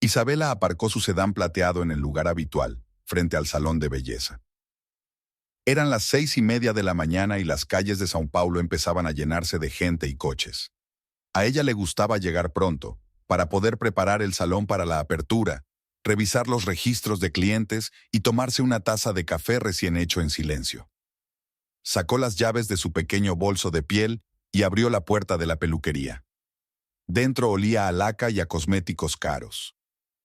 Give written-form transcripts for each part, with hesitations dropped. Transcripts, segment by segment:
Isabela aparcó su sedán plateado en el lugar habitual, frente al salón de belleza. Eran las 6:30 de la mañana y las calles de São Paulo empezaban a llenarse de gente y coches. A ella le gustaba llegar pronto, para poder preparar el salón para la apertura, revisar los registros de clientes y tomarse una taza de café recién hecho en silencio. Sacó las llaves de su pequeño bolso de piel y abrió la puerta de la peluquería. Dentro olía a laca y a cosméticos caros.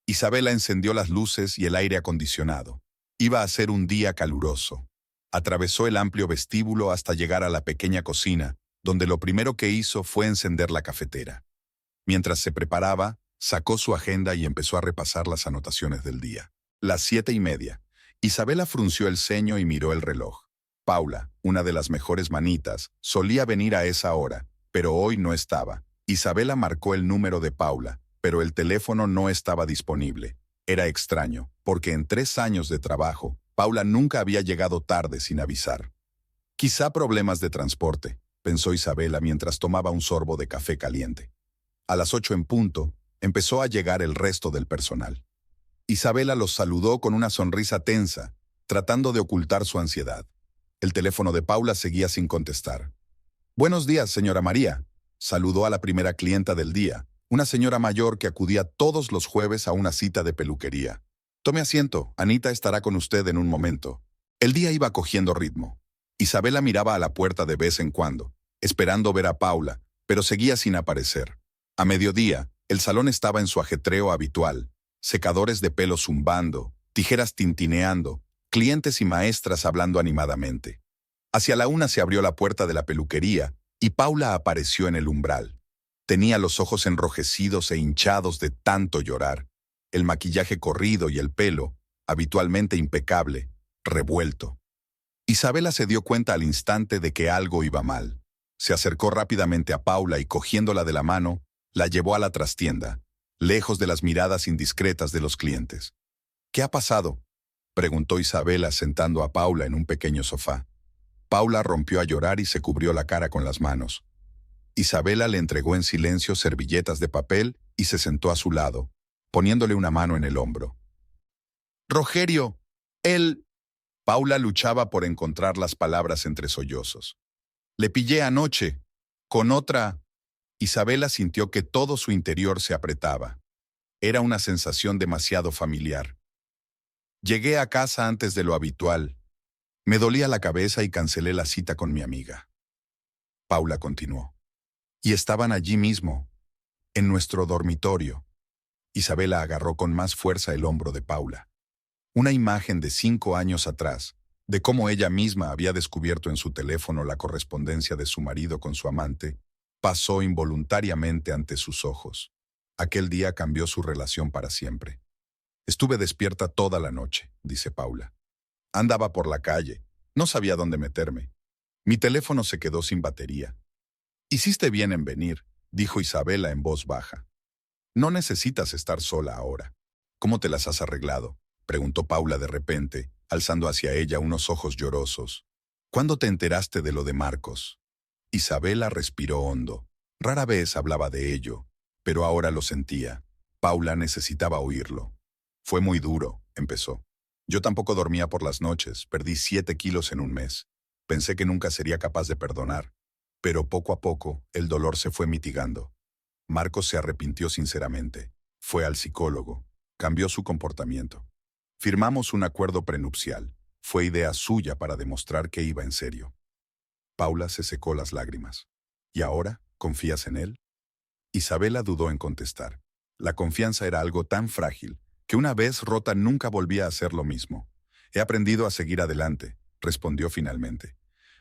Isabela encendió las luces y el aire acondicionado. Iba a ser un día caluroso. Atravesó el amplio vestíbulo hasta llegar a la pequeña cocina, donde lo primero que hizo fue encender la cafetera. Mientras se preparaba, sacó su agenda y empezó a repasar las anotaciones del día. Las 7:30. Isabela frunció el ceño y miró el reloj. Paula, una de las mejores manitas, solía venir a esa hora, pero hoy no estaba. Isabela marcó el número de Paula, pero el teléfono no estaba disponible. Era extraño, porque en 3 años de trabajo, Paula nunca había llegado tarde sin avisar. Quizá problemas de transporte, pensó Isabela mientras tomaba un sorbo de café caliente. A las 8 en punto, empezó a llegar el resto del personal. Isabela los saludó con una sonrisa tensa, tratando de ocultar su ansiedad. El teléfono de Paula seguía sin contestar. «Buenos días, señora María», saludó a la primera clienta del día, una señora mayor que acudía todos los jueves a una cita de peluquería. «Tome asiento, Anita estará con usted en un momento». El día iba cogiendo ritmo. Isabela miraba a la puerta de vez en cuando, esperando ver a Paula, pero seguía sin aparecer. A mediodía, el salón estaba en su ajetreo habitual, secadores de pelo zumbando, tijeras tintineando, clientes y maestras hablando animadamente. Hacia la 1 se abrió la puerta de la peluquería y Paula apareció en el umbral. Tenía los ojos enrojecidos e hinchados de tanto llorar, el maquillaje corrido y el pelo, habitualmente impecable, revuelto. Isabela se dio cuenta al instante de que algo iba mal. Se acercó rápidamente a Paula y cogiéndola de la mano, la llevó a la trastienda, lejos de las miradas indiscretas de los clientes. «¿Qué ha pasado?», preguntó Isabela sentando a Paula en un pequeño sofá. Paula rompió a llorar y se cubrió la cara con las manos. Isabela le entregó en silencio servilletas de papel y se sentó a su lado, poniéndole una mano en el hombro. «Rogerio, él...» Paula luchaba por encontrar las palabras entre sollozos. «Le pillé anoche, con otra...» Isabela sintió que todo su interior se apretaba. Era una sensación demasiado familiar. «Llegué a casa antes de lo habitual. Me dolía la cabeza y cancelé la cita con mi amiga». Paula continuó. «Y estaban allí mismo, en nuestro dormitorio». Isabela agarró con más fuerza el hombro de Paula. Una imagen de 5 años atrás, de cómo ella misma había descubierto en su teléfono la correspondencia de su marido con su amante, pasó involuntariamente ante sus ojos. Aquel día cambió su relación para siempre. «Estuve despierta toda la noche», dice Paula. «Andaba por la calle, no sabía dónde meterme. Mi teléfono se quedó sin batería». «Hiciste bien en venir», dijo Isabela en voz baja. «No necesitas estar sola ahora». «¿Cómo te las has arreglado?», preguntó Paula de repente, alzando hacia ella unos ojos llorosos. «¿Cuándo te enteraste de lo de Marcos?». Isabela respiró hondo. Rara vez hablaba de ello, pero ahora lo sentía. Paula necesitaba oírlo. «Fue muy duro», empezó. «Yo tampoco dormía por las noches, perdí 7 kilos en un mes. Pensé que nunca sería capaz de perdonar, pero poco a poco el dolor se fue mitigando. Marcos se arrepintió sinceramente, fue al psicólogo, cambió su comportamiento. Firmamos un acuerdo prenupcial. Fue idea suya para demostrar que iba en serio». Paula se secó las lágrimas. «¿Y ahora? ¿Confías en él?». Isabela dudó en contestar. La confianza era algo tan frágil que una vez rota nunca volvía a ser lo mismo. «He aprendido a seguir adelante», respondió finalmente.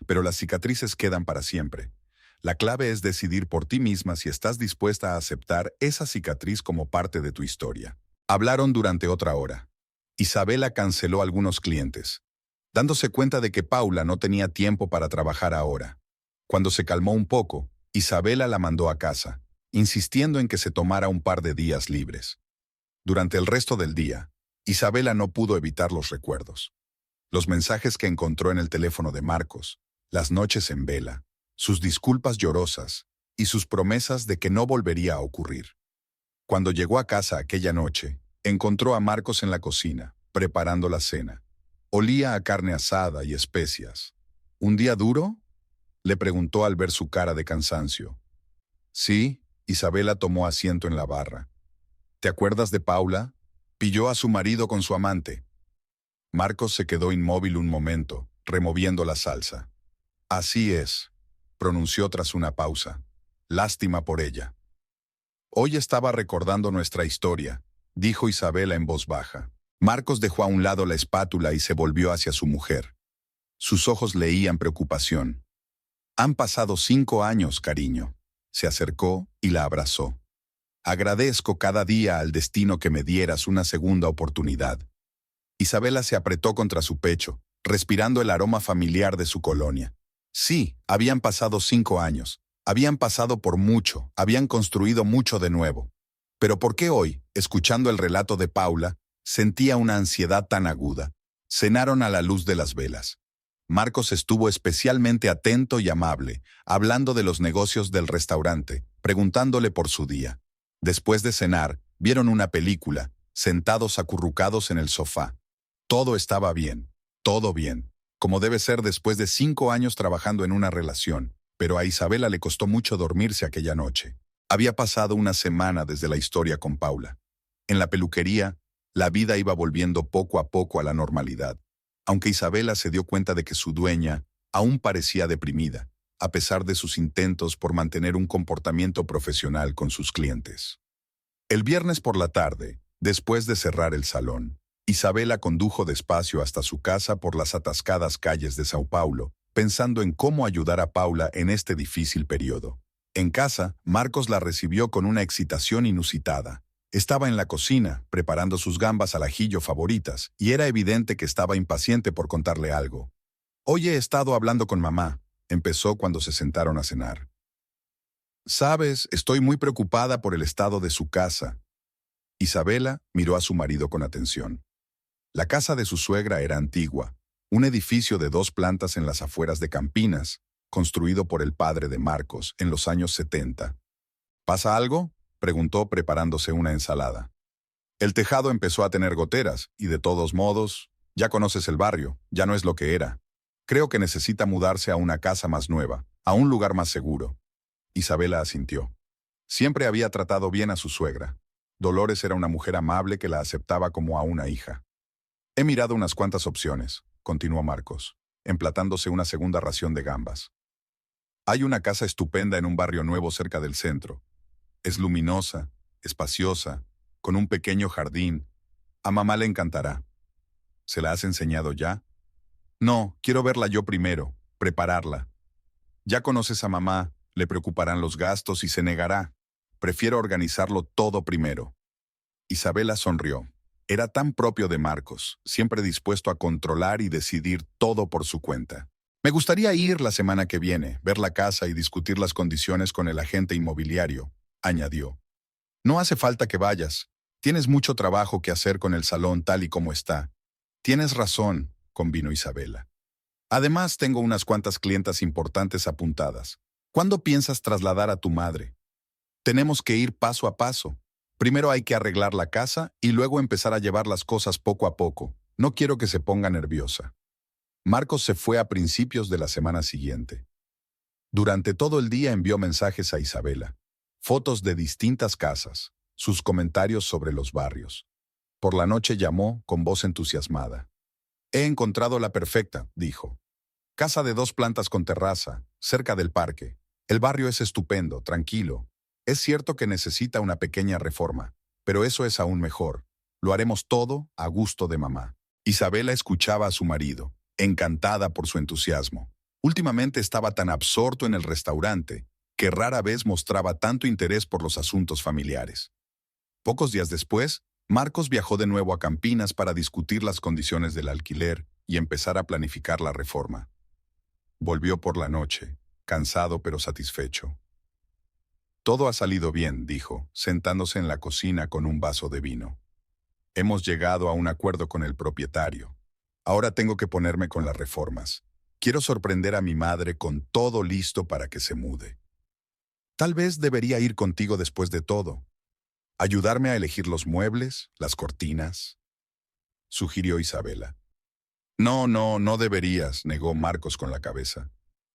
«Pero las cicatrices quedan para siempre. La clave es decidir por ti misma si estás dispuesta a aceptar esa cicatriz como parte de tu historia». Hablaron durante otra hora. Isabela canceló algunos clientes, dándose cuenta de que Paula no tenía tiempo para trabajar ahora. Cuando se calmó un poco, Isabela la mandó a casa, insistiendo en que se tomara un par de días libres. Durante el resto del día, Isabela no pudo evitar los recuerdos. Los mensajes que encontró en el teléfono de Marcos, las noches en vela, sus disculpas llorosas y sus promesas de que no volvería a ocurrir. Cuando llegó a casa aquella noche, encontró a Marcos en la cocina, preparando la cena. Olía a carne asada y especias. ¿Un día duro?, le preguntó al ver su cara de cansancio. Sí, Isabela tomó asiento en la barra. ¿Te acuerdas de Paula? Pilló a su marido con su amante. Marcos se quedó inmóvil un momento, removiendo la salsa. Así es, pronunció tras una pausa. Lástima por ella. Hoy estaba recordando nuestra historia, dijo Isabela en voz baja. Marcos dejó a un lado la espátula y se volvió hacia su mujer. Sus ojos leían preocupación. Han pasado 5 años, cariño. Se acercó y la abrazó. Agradezco cada día al destino que me dieras una segunda oportunidad. Isabela se apretó contra su pecho, respirando el aroma familiar de su colonia. Sí, habían pasado 5 años. Habían pasado por mucho, habían construido mucho de nuevo. Pero ¿por qué hoy, escuchando el relato de Paula, sentía una ansiedad tan aguda? Cenaron a la luz de las velas. Marcos estuvo especialmente atento y amable, hablando de los negocios del restaurante, preguntándole por su día. Después de cenar, vieron una película, sentados acurrucados en el sofá. Todo estaba bien, todo bien, como debe ser después de 5 años trabajando en una relación, pero a Isabela le costó mucho dormirse aquella noche. Había pasado una semana desde la historia con Paula. En la peluquería, la vida iba volviendo poco a poco a la normalidad, aunque Isabela se dio cuenta de que su dueña aún parecía deprimida, a pesar de sus intentos por mantener un comportamiento profesional con sus clientes. El viernes por la tarde, después de cerrar el salón, Isabela condujo despacio hasta su casa por las atascadas calles de Sao Paulo, pensando en cómo ayudar a Paula en este difícil periodo. En casa, Marcos la recibió con una excitación inusitada. Estaba en la cocina, preparando sus gambas al ajillo favoritas, y era evidente que estaba impaciente por contarle algo. Hoy he estado hablando con mamá, empezó cuando se sentaron a cenar. Sabes, estoy muy preocupada por el estado de su casa. Isabela miró a su marido con atención. La casa de su suegra era antigua, un edificio de 2 plantas en las afueras de Campinas, construido por el padre de Marcos en los años 70. ¿Pasa algo?, preguntó preparándose una ensalada. El tejado empezó a tener goteras, y de todos modos, ya conoces el barrio, ya no es lo que era. Creo que necesita mudarse a una casa más nueva, a un lugar más seguro. Isabela asintió. Siempre había tratado bien a su suegra. Dolores era una mujer amable que la aceptaba como a una hija. He mirado unas cuantas opciones, continuó Marcos, emplatándose una segunda ración de gambas. Hay una casa estupenda en un barrio nuevo cerca del centro. Es luminosa, espaciosa, con un pequeño jardín. A mamá le encantará. ¿Se la has enseñado ya? No, quiero verla yo primero, prepararla. Ya conoces a mamá, le preocuparán los gastos y se negará. Prefiero organizarlo todo primero. Isabela sonrió. Era tan propio de Marcos, siempre dispuesto a controlar y decidir todo por su cuenta. Me gustaría ir la semana que viene, ver la casa y discutir las condiciones con el agente inmobiliario, añadió. No hace falta que vayas. Tienes mucho trabajo que hacer con el salón tal y como está. Tienes razón, convino Isabela. Además, tengo unas cuantas clientas importantes apuntadas. ¿Cuándo piensas trasladar a tu madre? Tenemos que ir paso a paso. Primero hay que arreglar la casa y luego empezar a llevar las cosas poco a poco. No quiero que se ponga nerviosa. Marcos se fue a principios de la semana siguiente. Durante todo el día envió mensajes a Isabela, fotos de distintas casas, sus comentarios sobre los barrios. Por la noche llamó con voz entusiasmada. He encontrado la perfecta, dijo. Casa de 2 plantas con terraza, cerca del parque. El barrio es estupendo, tranquilo. Es cierto que necesita una pequeña reforma, pero eso es aún mejor. Lo haremos todo a gusto de mamá. Isabela escuchaba a su marido, encantada por su entusiasmo. Últimamente estaba tan absorto en el restaurante que rara vez mostraba tanto interés por los asuntos familiares. Pocos días después, Marcos viajó de nuevo a Campinas para discutir las condiciones del alquiler y empezar a planificar la reforma. Volvió por la noche, cansado pero satisfecho. Todo ha salido bien, dijo, sentándose en la cocina con un vaso de vino. Hemos llegado a un acuerdo con el propietario. Ahora tengo que ponerme con las reformas. Quiero sorprender a mi madre con todo listo para que se mude. Tal vez debería ir contigo después de todo. ¿Ayudarme a elegir los muebles, las cortinas?, sugirió Isabela. No, no, no deberías, negó Marcos con la cabeza.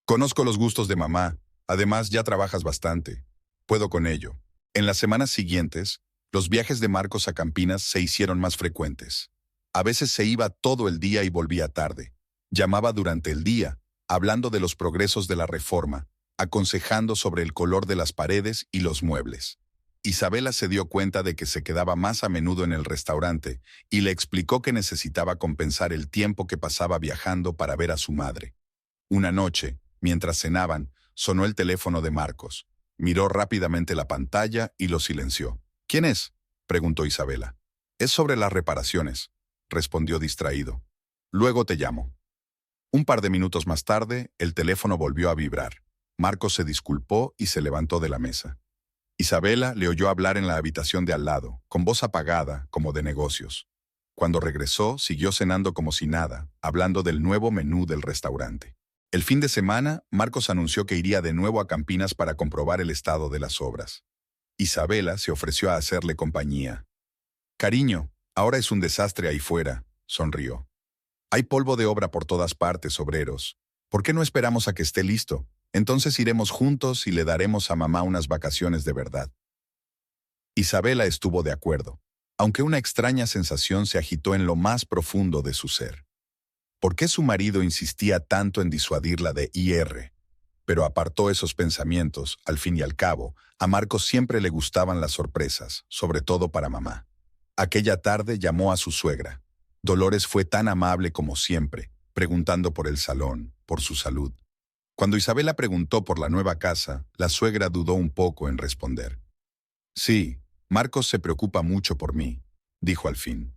Conozco los gustos de mamá. Además, ya trabajas bastante. Puedo con ello. En las semanas siguientes, los viajes de Marcos a Campinas se hicieron más frecuentes. A veces se iba todo el día y volvía tarde. Llamaba durante el día, hablando de los progresos de la reforma, aconsejando sobre el color de las paredes y los muebles. Isabela se dio cuenta de que se quedaba más a menudo en el restaurante y le explicó que necesitaba compensar el tiempo que pasaba viajando para ver a su madre. Una noche, mientras cenaban, sonó el teléfono de Marcos. Miró rápidamente la pantalla y lo silenció. ¿Quién es?, preguntó Isabela. Es sobre las reparaciones, respondió distraído. Luego te llamo. Un par de minutos más tarde, el teléfono volvió a vibrar. Marcos se disculpó y se levantó de la mesa. Isabela le oyó hablar en la habitación de al lado, con voz apagada, como de negocios. Cuando regresó, siguió cenando como si nada, hablando del nuevo menú del restaurante. El fin de semana, Marcos anunció que iría de nuevo a Campinas para comprobar el estado de las obras. Isabela se ofreció a hacerle compañía. Cariño, ahora es un desastre ahí fuera, sonrió. Hay polvo de obra por todas partes, obreros. ¿Por qué no esperamos a que esté listo? Entonces iremos juntos y le daremos a mamá unas vacaciones de verdad. Isabela estuvo de acuerdo, aunque una extraña sensación se agitó en lo más profundo de su ser. ¿Por qué su marido insistía tanto en disuadirla de ir? Pero apartó esos pensamientos, al fin y al cabo, a Marcos siempre le gustaban las sorpresas, sobre todo para mamá. Aquella tarde llamó a su suegra. Dolores fue tan amable como siempre, preguntando por el salón, por su salud. Cuando Isabela preguntó por la nueva casa, la suegra dudó un poco en responder. Sí, Marcos se preocupa mucho por mí, dijo al fin.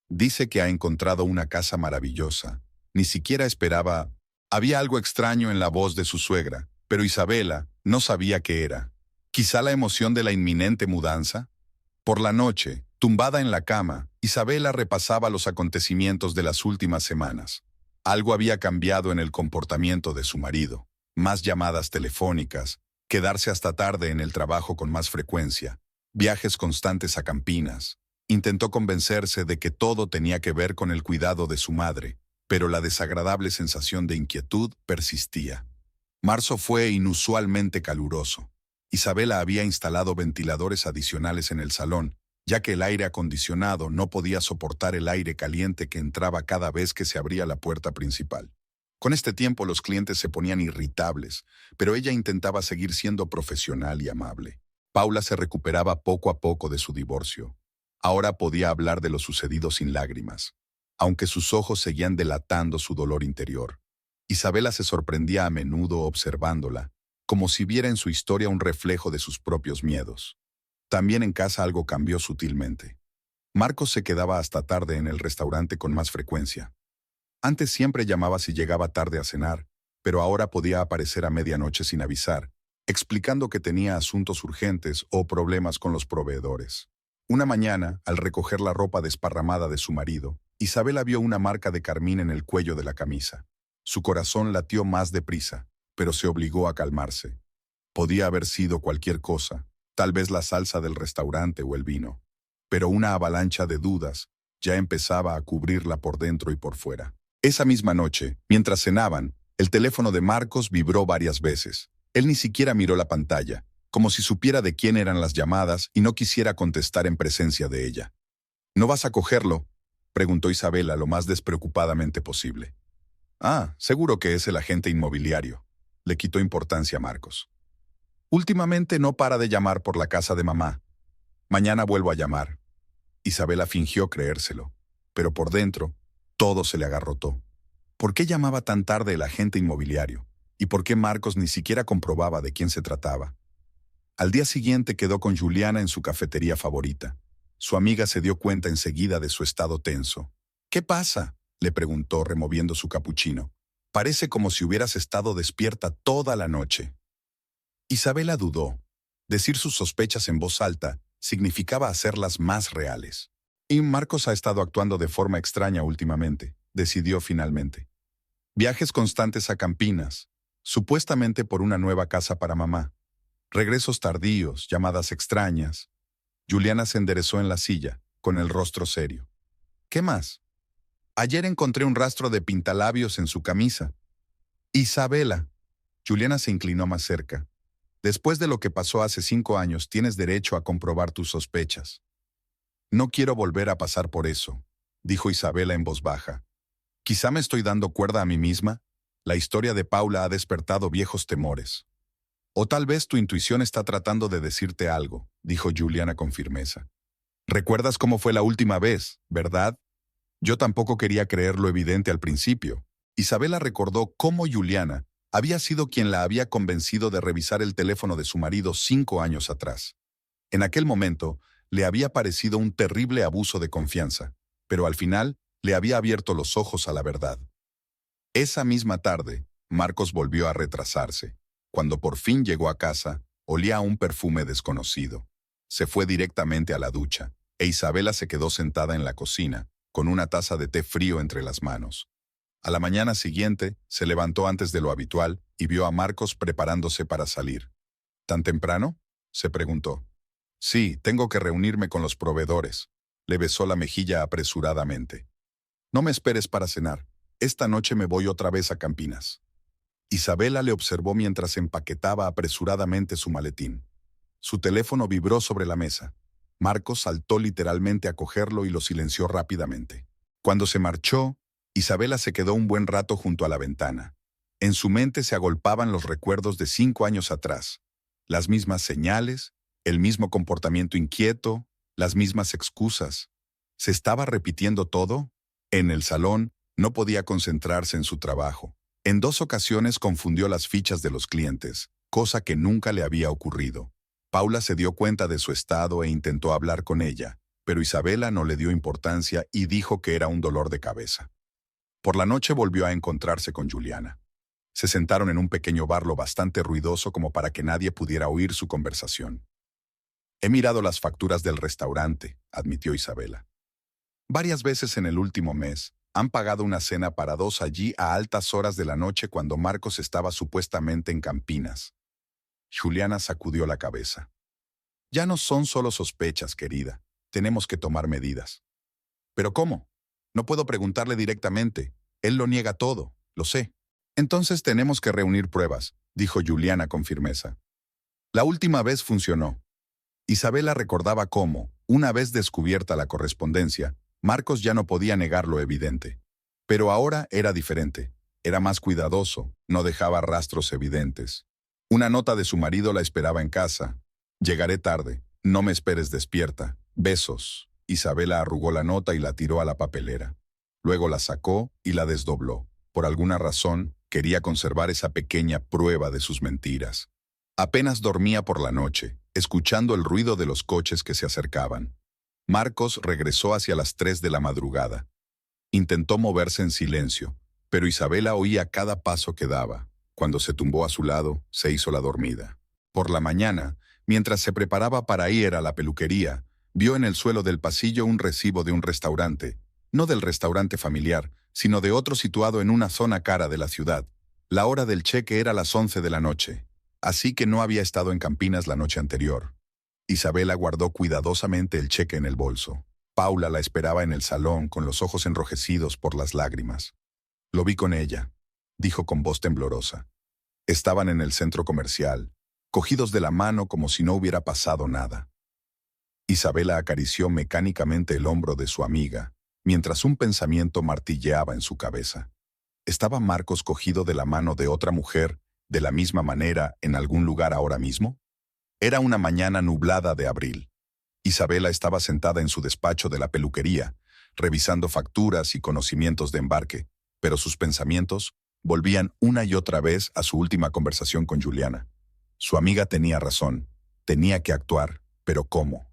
Dice que ha encontrado una casa maravillosa. Ni siquiera esperaba. Había algo extraño en la voz de su suegra, pero Isabela no sabía qué era. ¿Quizá la emoción de la inminente mudanza? Por la noche, tumbada en la cama, Isabela repasaba los acontecimientos de las últimas semanas. Algo había cambiado en el comportamiento de su marido. Más llamadas telefónicas, quedarse hasta tarde en el trabajo con más frecuencia, viajes constantes a Campinas. Intentó convencerse de que todo tenía que ver con el cuidado de su madre, pero la desagradable sensación de inquietud persistía. Marzo fue inusualmente caluroso. Isabela había instalado ventiladores adicionales en el salón, ya que el aire acondicionado no podía soportar el aire caliente que entraba cada vez que se abría la puerta principal. Con este tiempo los clientes se ponían irritables, pero ella intentaba seguir siendo profesional y amable. Paula se recuperaba poco a poco de su divorcio. Ahora podía hablar de lo sucedido sin lágrimas, aunque sus ojos seguían delatando su dolor interior. Isabela se sorprendía a menudo observándola, como si viera en su historia un reflejo de sus propios miedos. También en casa algo cambió sutilmente. Marcos se quedaba hasta tarde en el restaurante con más frecuencia. Antes siempre llamaba si llegaba tarde a cenar, pero ahora podía aparecer a medianoche sin avisar, explicando que tenía asuntos urgentes o problemas con los proveedores. Una mañana, al recoger la ropa desparramada de su marido, Isabela vio una marca de carmín en el cuello de la camisa. Su corazón latió más deprisa, pero se obligó a calmarse. Podía haber sido cualquier cosa, tal vez la salsa del restaurante o el vino, pero una avalancha de dudas ya empezaba a cubrirla por dentro y por fuera. Esa misma noche, mientras cenaban, el teléfono de Marcos vibró varias veces. Él ni siquiera miró la pantalla, como si supiera de quién eran las llamadas y no quisiera contestar en presencia de ella. ¿No vas a cogerlo?, preguntó Isabela lo más despreocupadamente posible. Ah, seguro que es el agente inmobiliario. Le quitó importancia a Marcos. Últimamente no para de llamar por la casa de mamá. Mañana vuelvo a llamar. Isabela fingió creérselo, pero por dentro todo se le agarrotó. ¿Por qué llamaba tan tarde el agente inmobiliario? ¿Y por qué Marcos ni siquiera comprobaba de quién se trataba? Al día siguiente quedó con Juliana en su cafetería favorita. Su amiga se dio cuenta enseguida de su estado tenso. ¿Qué pasa?, le preguntó removiendo su capuchino. Parece como si hubieras estado despierta toda la noche. Isabela dudó. Decir sus sospechas en voz alta significaba hacerlas más reales. Y Marcos ha estado actuando de forma extraña últimamente, decidió finalmente. Viajes constantes a Campinas, supuestamente por una nueva casa para mamá. Regresos tardíos, llamadas extrañas. Juliana se enderezó en la silla, con el rostro serio. ¿Qué más? Ayer encontré un rastro de pintalabios en su camisa. Isabela. Juliana se inclinó más cerca. Después de lo que pasó hace 5 años, tienes derecho a comprobar tus sospechas. No quiero volver a pasar por eso, dijo Isabela en voz baja. Quizá me estoy dando cuerda a mí misma. La historia de Paula ha despertado viejos temores. O tal vez tu intuición está tratando de decirte algo, dijo Juliana con firmeza. ¿Recuerdas cómo fue la última vez, verdad? Yo tampoco quería creer lo evidente al principio. Isabela recordó cómo Juliana había sido quien la había convencido de revisar el teléfono de su marido 5 años atrás. En aquel momento, le había parecido un terrible abuso de confianza, pero al final le había abierto los ojos a la verdad. Esa misma tarde, Marcos volvió a retrasarse. Cuando por fin llegó a casa, olía a un perfume desconocido. Se fue directamente a la ducha, e Isabela se quedó sentada en la cocina, con una taza de té frío entre las manos. A la mañana siguiente, se levantó antes de lo habitual y vio a Marcos preparándose para salir. ¿Tan temprano?, se preguntó. Sí, tengo que reunirme con los proveedores. Le besó la mejilla apresuradamente. No me esperes para cenar. Esta noche me voy otra vez a Campinas. Isabela le observó mientras empaquetaba apresuradamente su maletín. Su teléfono vibró sobre la mesa. Marcos saltó literalmente a cogerlo y lo silenció rápidamente. Cuando se marchó, Isabela se quedó un buen rato junto a la ventana. En su mente se agolpaban los recuerdos de 5 años atrás. Las mismas señales, el mismo comportamiento inquieto, las mismas excusas. ¿Se estaba repitiendo todo? En el salón, no podía concentrarse en su trabajo. En 2 ocasiones confundió las fichas de los clientes, cosa que nunca le había ocurrido. Paula se dio cuenta de su estado e intentó hablar con ella, pero Isabela no le dio importancia y dijo que era un dolor de cabeza. Por la noche volvió a encontrarse con Juliana. Se sentaron en un pequeño bar lo bastante ruidoso como para que nadie pudiera oír su conversación. He mirado las facturas del restaurante, admitió Isabela. Varias veces en el último mes, han pagado una cena para 2 allí a altas horas de la noche cuando Marcos estaba supuestamente en Campinas. Juliana sacudió la cabeza. Ya no son solo sospechas, querida. Tenemos que tomar medidas. ¿Pero cómo? No puedo preguntarle directamente. Él lo niega todo, lo sé. Entonces tenemos que reunir pruebas, dijo Juliana con firmeza. La última vez funcionó. Isabela recordaba cómo, una vez descubierta la correspondencia, Marcos ya no podía negar lo evidente. Pero ahora era diferente. Era más cuidadoso, no dejaba rastros evidentes. Una nota de su marido la esperaba en casa. Llegaré tarde, no me esperes despierta. Besos. Isabela arrugó la nota y la tiró a la papelera. Luego la sacó y la desdobló. Por alguna razón, quería conservar esa pequeña prueba de sus mentiras. Apenas dormía por la noche, escuchando el ruido de los coches que se acercaban. Marcos regresó hacia las 3 de la madrugada. Intentó moverse en silencio, pero Isabela oía cada paso que daba. Cuando se tumbó a su lado, se hizo la dormida. Por la mañana, mientras se preparaba para ir a la peluquería, vio en el suelo del pasillo un recibo de un restaurante, no del restaurante familiar, sino de otro situado en una zona cara de la ciudad. La hora del cheque era las 11 de la noche, así que no había estado en Campinas la noche anterior. Isabela guardó cuidadosamente el cheque en el bolso. Paula la esperaba en el salón con los ojos enrojecidos por las lágrimas. Lo vi con ella, dijo con voz temblorosa. Estaban en el centro comercial, cogidos de la mano como si no hubiera pasado nada. Isabela acarició mecánicamente el hombro de su amiga, mientras un pensamiento martilleaba en su cabeza. ¿Estaba Marcos cogido de la mano de otra mujer, de la misma manera, en algún lugar ahora mismo? Era una mañana nublada de abril. Isabela estaba sentada en su despacho de la peluquería, revisando facturas y conocimientos de embarque, pero sus pensamientos volvían una y otra vez a su última conversación con Juliana. Su amiga tenía razón, tenía que actuar, pero ¿cómo?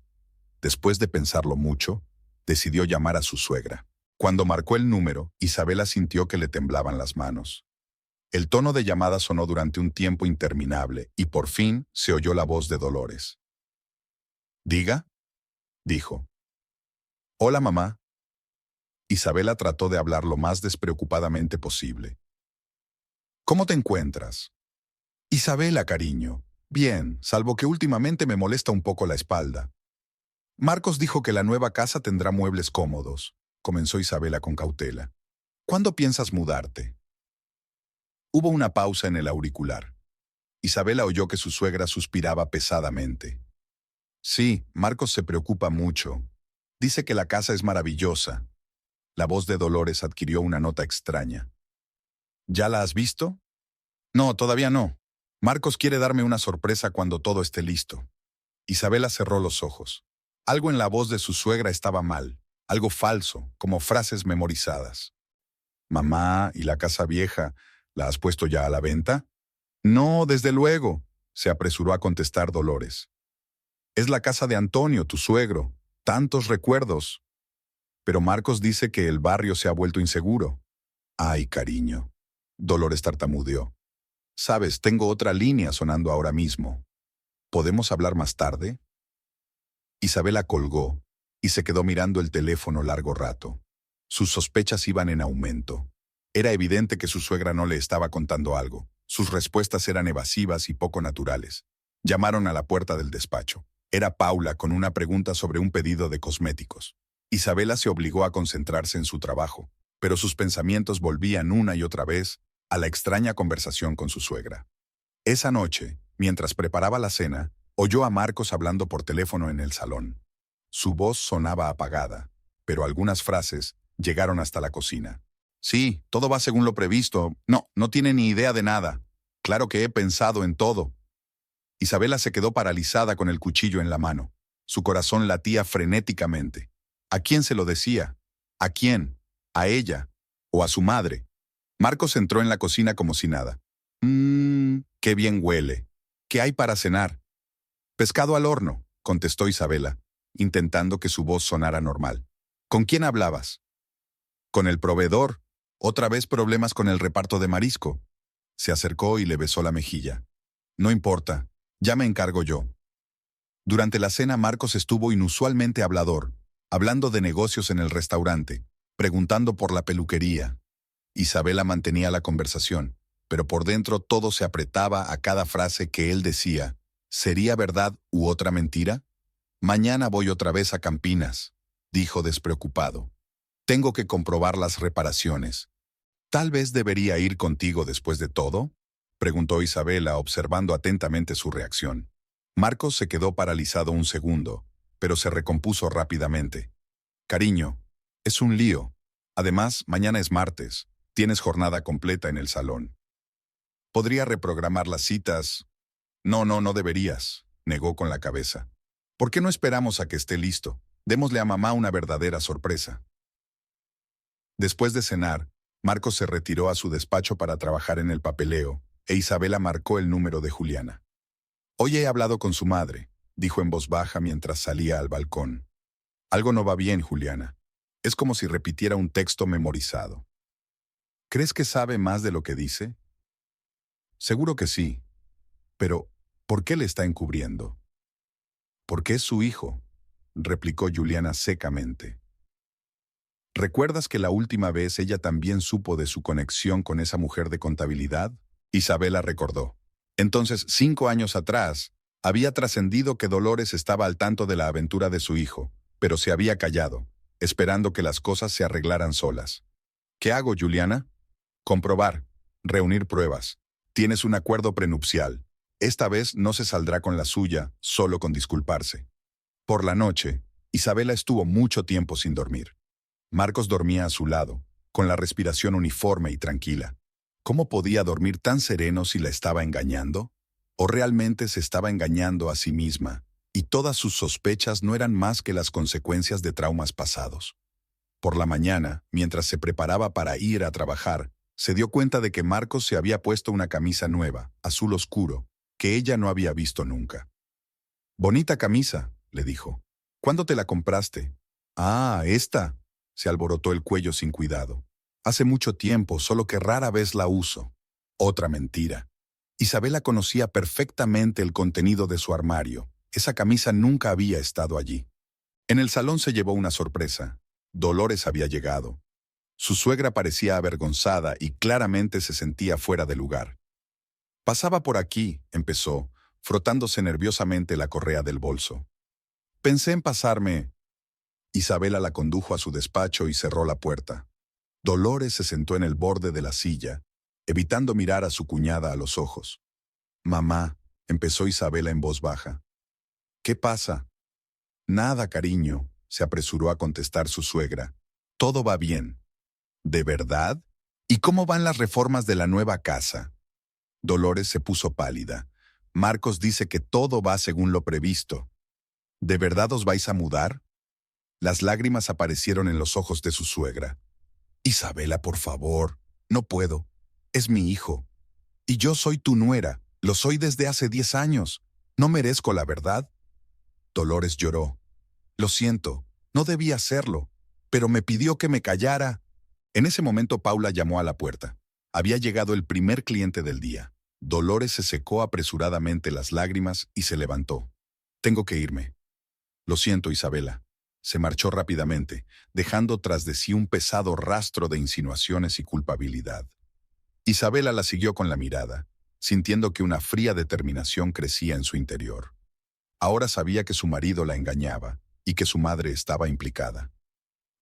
Después de pensarlo mucho, decidió llamar a su suegra. Cuando marcó el número, Isabela sintió que le temblaban las manos. El tono de llamada sonó durante un tiempo interminable y por fin se oyó la voz de Dolores. «Diga», dijo. «Hola, mamá». Isabela trató de hablar lo más despreocupadamente posible. «¿Cómo te encuentras?» «Isabela, cariño. Bien, salvo que últimamente me molesta un poco la espalda». Marcos dijo que la nueva casa tendrá muebles cómodos, comenzó Isabela con cautela. ¿Cuándo piensas mudarte? Hubo una pausa en el auricular. Isabela oyó que su suegra suspiraba pesadamente. Sí, Marcos se preocupa mucho. Dice que la casa es maravillosa. La voz de Dolores adquirió una nota extraña. ¿Ya la has visto? No, todavía no. Marcos quiere darme una sorpresa cuando todo esté listo. Isabela cerró los ojos. Algo en la voz de su suegra estaba mal, algo falso, como frases memorizadas. Mamá, ¿y la casa vieja? ¿La has puesto ya a la venta? No, desde luego, se apresuró a contestar Dolores. Es la casa de Antonio, tu suegro. Tantos recuerdos. Pero Marcos dice que el barrio se ha vuelto inseguro. Ay, cariño. Dolores tartamudeó. Sabes, tengo otra línea sonando ahora mismo. ¿Podemos hablar más tarde? Isabela colgó y se quedó mirando el teléfono largo rato. Sus sospechas iban en aumento. Era evidente que su suegra no le estaba contando algo. Sus respuestas eran evasivas y poco naturales. Llamaron a la puerta del despacho. Era Paula con una pregunta sobre un pedido de cosméticos. Isabela se obligó a concentrarse en su trabajo, pero sus pensamientos volvían una y otra vez a la extraña conversación con su suegra. Esa noche, mientras preparaba la cena, oyó a Marcos hablando por teléfono en el salón. Su voz sonaba apagada, pero algunas frases llegaron hasta la cocina. Sí, todo va según lo previsto. No, no tiene ni idea de nada. Claro que he pensado en todo. Isabela se quedó paralizada con el cuchillo en la mano. Su corazón latía frenéticamente. ¿A quién se lo decía? ¿A quién? ¿A ella? ¿O a su madre? Marcos entró en la cocina como si nada. Qué bien huele. ¿Qué hay para cenar? Pescado al horno, contestó Isabela, intentando que su voz sonara normal. ¿Con quién hablabas? Con el proveedor. Otra vez problemas con el reparto de marisco. Se acercó y le besó la mejilla. No importa, ya me encargo yo. Durante la cena Marcos estuvo inusualmente hablador, hablando de negocios en el restaurante, preguntando por la peluquería. Isabela mantenía la conversación, pero por dentro todo se apretaba a cada frase que él decía. ¿Sería verdad u otra mentira? Mañana voy otra vez a Campinas, dijo despreocupado. Tengo que comprobar las reparaciones. ¿Tal vez debería ir contigo después de todo? Preguntó Isabela, observando atentamente su reacción. Marcos se quedó paralizado un segundo, pero se recompuso rápidamente. Cariño, es un lío. Además, mañana es martes. Tienes jornada completa en el salón. ¿Podría reprogramar las citas? No, no deberías, negó con la cabeza. ¿Por qué no esperamos a que esté listo? Démosle a mamá una verdadera sorpresa. Después de cenar, Marcos se retiró a su despacho para trabajar en el papeleo, e Isabela marcó el número de Juliana. Hoy he hablado con su madre, dijo en voz baja mientras salía al balcón. Algo no va bien, Juliana. Es como si repitiera un texto memorizado. ¿Crees que sabe más de lo que dice? Seguro que sí. Pero, ¿por qué le está encubriendo? Porque es su hijo, replicó Juliana secamente. ¿Recuerdas que la última vez ella también supo de su conexión con esa mujer de contabilidad? Isabela recordó. Entonces, 5 años atrás, había trascendido que Dolores estaba al tanto de la aventura de su hijo, pero se había callado, esperando que las cosas se arreglaran solas. ¿Qué hago, Juliana? Comprobar, reunir pruebas. Tienes un acuerdo prenupcial. Esta vez no se saldrá con la suya, solo con disculparse. Por la noche, Isabela estuvo mucho tiempo sin dormir. Marcos dormía a su lado, con la respiración uniforme y tranquila. ¿Cómo podía dormir tan sereno si la estaba engañando? ¿O realmente se estaba engañando a sí misma, y todas sus sospechas no eran más que las consecuencias de traumas pasados? Por la mañana, mientras se preparaba para ir a trabajar, se dio cuenta de que Marcos se había puesto una camisa nueva, azul oscuro, que ella no había visto nunca. «Bonita camisa», le dijo. «¿Cuándo te la compraste?» «Ah, esta», se alborotó el cuello sin cuidado. «Hace mucho tiempo, solo que rara vez la uso». Otra mentira. Isabela conocía perfectamente el contenido de su armario. Esa camisa nunca había estado allí. En el salón se llevó una sorpresa. Dolores había llegado. Su suegra parecía avergonzada y claramente se sentía fuera de lugar. «Pasaba por aquí», empezó, frotándose nerviosamente la correa del bolso. Pensé en pasarme. Isabela la condujo a su despacho y cerró la puerta. Dolores se sentó en el borde de la silla, evitando mirar a su cuñada a los ojos. «Mamá», empezó Isabela en voz baja. «¿Qué pasa?» «Nada, cariño», se apresuró a contestar su suegra. «Todo va bien». «¿De verdad? ¿Y cómo van las reformas de la nueva casa?» Dolores se puso pálida. «Marcos dice que todo va según lo previsto». «¿De verdad os vais a mudar?» Las lágrimas aparecieron en los ojos de su suegra. «Isabela, por favor, no puedo. Es mi hijo. Y yo soy tu nuera. Lo soy desde hace 10 años. ¿No merezco la verdad?» Dolores lloró. «Lo siento, no debía hacerlo, pero me pidió que me callara». En ese momento Paula llamó a la puerta. Había llegado el primer cliente del día. Dolores se secó apresuradamente las lágrimas y se levantó. «Tengo que irme». «Lo siento, Isabela». Se marchó rápidamente, dejando tras de sí un pesado rastro de insinuaciones y culpabilidad. Isabela la siguió con la mirada, sintiendo que una fría determinación crecía en su interior. Ahora sabía que su marido la engañaba y que su madre estaba implicada.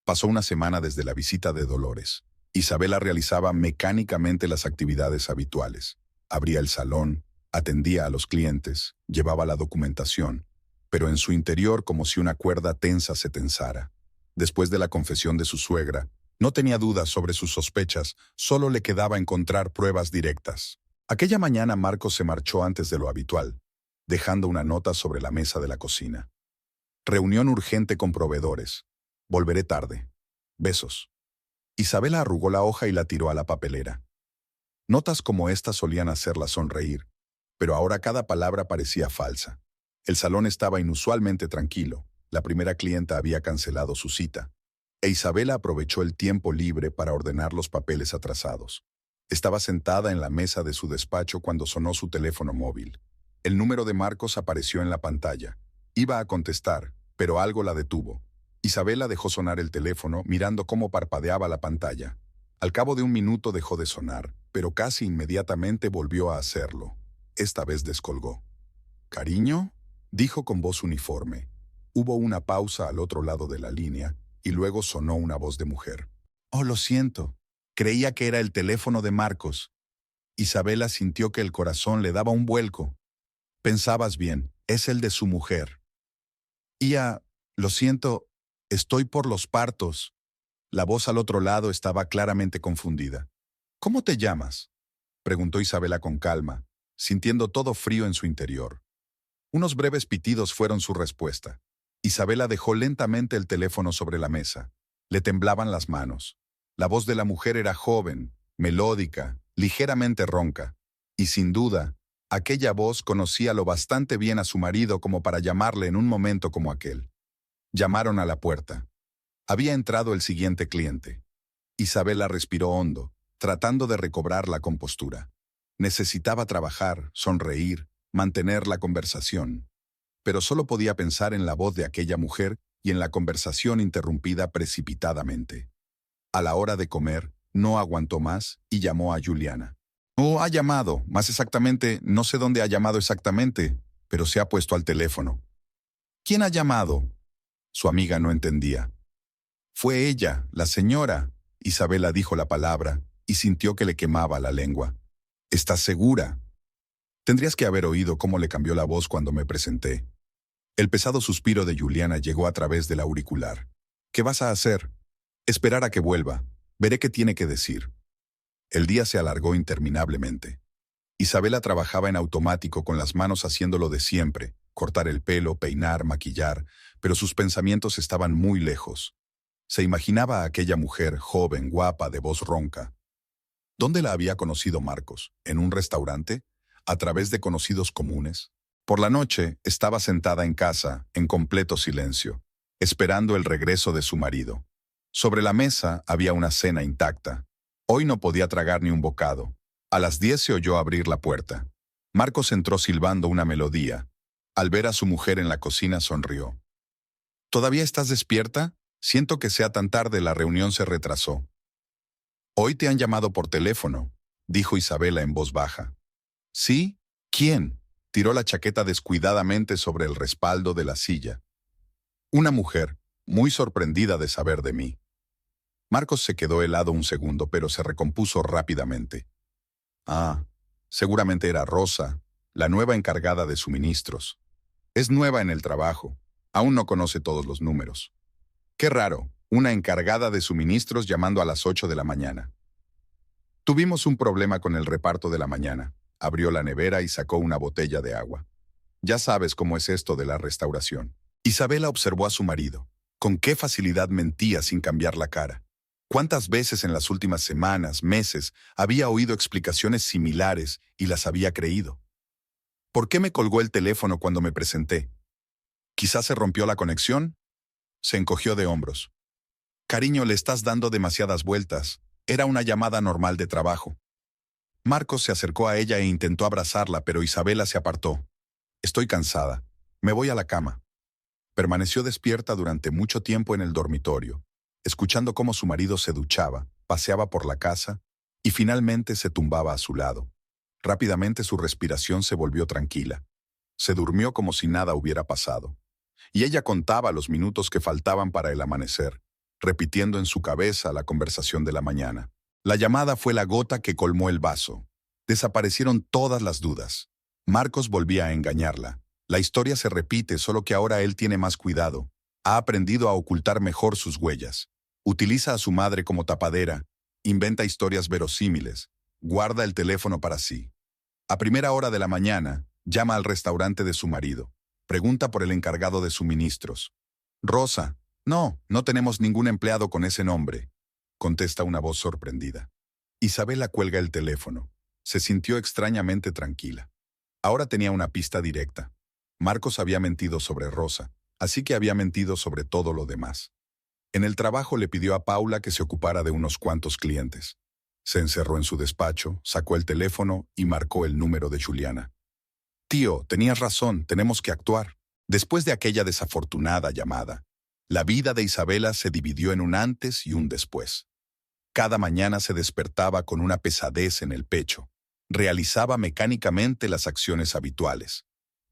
Pasó una semana desde la visita de Dolores. Isabela realizaba mecánicamente las actividades habituales. Abría el salón, atendía a los clientes, llevaba la documentación, pero en su interior como si una cuerda tensa se tensara. Después de la confesión de su suegra, no tenía dudas sobre sus sospechas, solo le quedaba encontrar pruebas directas. Aquella mañana Marcos se marchó antes de lo habitual, dejando una nota sobre la mesa de la cocina. «Reunión urgente con proveedores. Volveré tarde. Besos». Isabela arrugó la hoja y la tiró a la papelera. Notas como esta solían hacerla sonreír, pero ahora cada palabra parecía falsa. El salón estaba inusualmente tranquilo. La primera clienta había cancelado su cita, e Isabela aprovechó el tiempo libre para ordenar los papeles atrasados. Estaba sentada en la mesa de su despacho cuando sonó su teléfono móvil. El número de Marcos apareció en la pantalla. Iba a contestar, pero algo la detuvo. Isabela dejó sonar el teléfono mirando cómo parpadeaba la pantalla. Al cabo de un minuto dejó de sonar, pero casi inmediatamente volvió a hacerlo. Esta vez descolgó. «¿Cariño?», dijo con voz uniforme. Hubo una pausa al otro lado de la línea y luego sonó una voz de mujer. «Oh, lo siento. Creía que era el teléfono de Marcos». Isabela sintió que el corazón le daba un vuelco. «Pensabas bien, es el de su mujer». «Ia, lo siento, estoy por los partos». La voz al otro lado estaba claramente confundida. «¿Cómo te llamas?», preguntó Isabela con calma, sintiendo todo frío en su interior. Unos breves pitidos fueron su respuesta. Isabela dejó lentamente el teléfono sobre la mesa. Le temblaban las manos. La voz de la mujer era joven, melódica, ligeramente ronca. Y sin duda, aquella voz conocía lo bastante bien a su marido como para llamarle en un momento como aquel. Llamaron a la puerta. Había entrado el siguiente cliente. Isabela respiró hondo, tratando de recobrar la compostura. Necesitaba trabajar, sonreír, mantener la conversación. Pero solo podía pensar en la voz de aquella mujer y en la conversación interrumpida precipitadamente. A la hora de comer, no aguantó más y llamó a Juliana. «Oh, ha llamado, más exactamente, no sé dónde ha llamado exactamente, pero se ha puesto al teléfono». «¿Quién ha llamado?». Su amiga no entendía. «Fue ella, la señora». Isabela dijo la palabra y sintió que le quemaba la lengua. «¿Estás segura?». «Tendrías que haber oído cómo le cambió la voz cuando me presenté». El pesado suspiro de Juliana llegó a través del auricular. «¿Qué vas a hacer?». «Esperar a que vuelva. Veré qué tiene que decir». El día se alargó interminablemente. Isabela trabajaba en automático con las manos haciendo lo de siempre, cortar el pelo, peinar, maquillar, pero sus pensamientos estaban muy lejos. Se imaginaba a aquella mujer joven, guapa, de voz ronca. ¿Dónde la había conocido Marcos? ¿En un restaurante? ¿A través de conocidos comunes? Por la noche estaba sentada en casa, en completo silencio, esperando el regreso de su marido. Sobre la mesa había una cena intacta. Hoy no podía tragar ni un bocado. A las 10 se oyó abrir la puerta. Marcos entró silbando una melodía. Al ver a su mujer en la cocina sonrió. «¿Todavía estás despierta? Siento que sea tan tarde, la reunión se retrasó». «Hoy te han llamado por teléfono», dijo Isabela en voz baja. «¿Sí? ¿Quién?». Tiró la chaqueta descuidadamente sobre el respaldo de la silla. Una mujer, muy sorprendida de saber de mí. Marcos se quedó helado un segundo, pero se recompuso rápidamente. Ah, seguramente era Rosa, la nueva encargada de suministros. Es nueva en el trabajo. Aún no conoce todos los números. Qué raro, una encargada de suministros llamando a las 8 de la mañana. Tuvimos un problema con el reparto de la mañana. Abrió la nevera y sacó una botella de agua. Ya sabes cómo es esto de la restauración. Isabela observó a su marido. Con qué facilidad mentía sin cambiar la cara. ¿Cuántas veces en las últimas semanas, meses, había oído explicaciones similares y las había creído? ¿Por qué me colgó el teléfono cuando me presenté? ¿Quizás se rompió la conexión? Se encogió de hombros. Cariño, le estás dando demasiadas vueltas. Era una llamada normal de trabajo. Marcos se acercó a ella e intentó abrazarla, pero Isabela se apartó. Estoy cansada. Me voy a la cama. Permaneció despierta durante mucho tiempo en el dormitorio, escuchando cómo su marido se duchaba, paseaba por la casa y finalmente se tumbaba a su lado. Rápidamente su respiración se volvió tranquila. Se durmió como si nada hubiera pasado. Y ella contaba los minutos que faltaban para el amanecer, repitiendo en su cabeza la conversación de la mañana. La llamada fue la gota que colmó el vaso. Desaparecieron todas las dudas. Marcos volvía a engañarla. La historia se repite, solo que ahora él tiene más cuidado. Ha aprendido a ocultar mejor sus huellas. Utiliza a su madre como tapadera. Inventa historias verosímiles. Guarda el teléfono para sí. A primera hora de la mañana, llama al restaurante de su marido. Pregunta por el encargado de suministros. Rosa. No, no tenemos ningún empleado con ese nombre, contesta una voz sorprendida. Isabela cuelga el teléfono. Se sintió extrañamente tranquila. Ahora tenía una pista directa. Marcos había mentido sobre Rosa, así que había mentido sobre todo lo demás. En el trabajo le pidió a Paula que se ocupara de unos cuantos clientes. Se encerró en su despacho, sacó el teléfono y marcó el número de Juliana. Tío, tenías razón, tenemos que actuar. Después de aquella desafortunada llamada, la vida de Isabela se dividió en un antes y un después. Cada mañana se despertaba con una pesadez en el pecho. Realizaba mecánicamente las acciones habituales.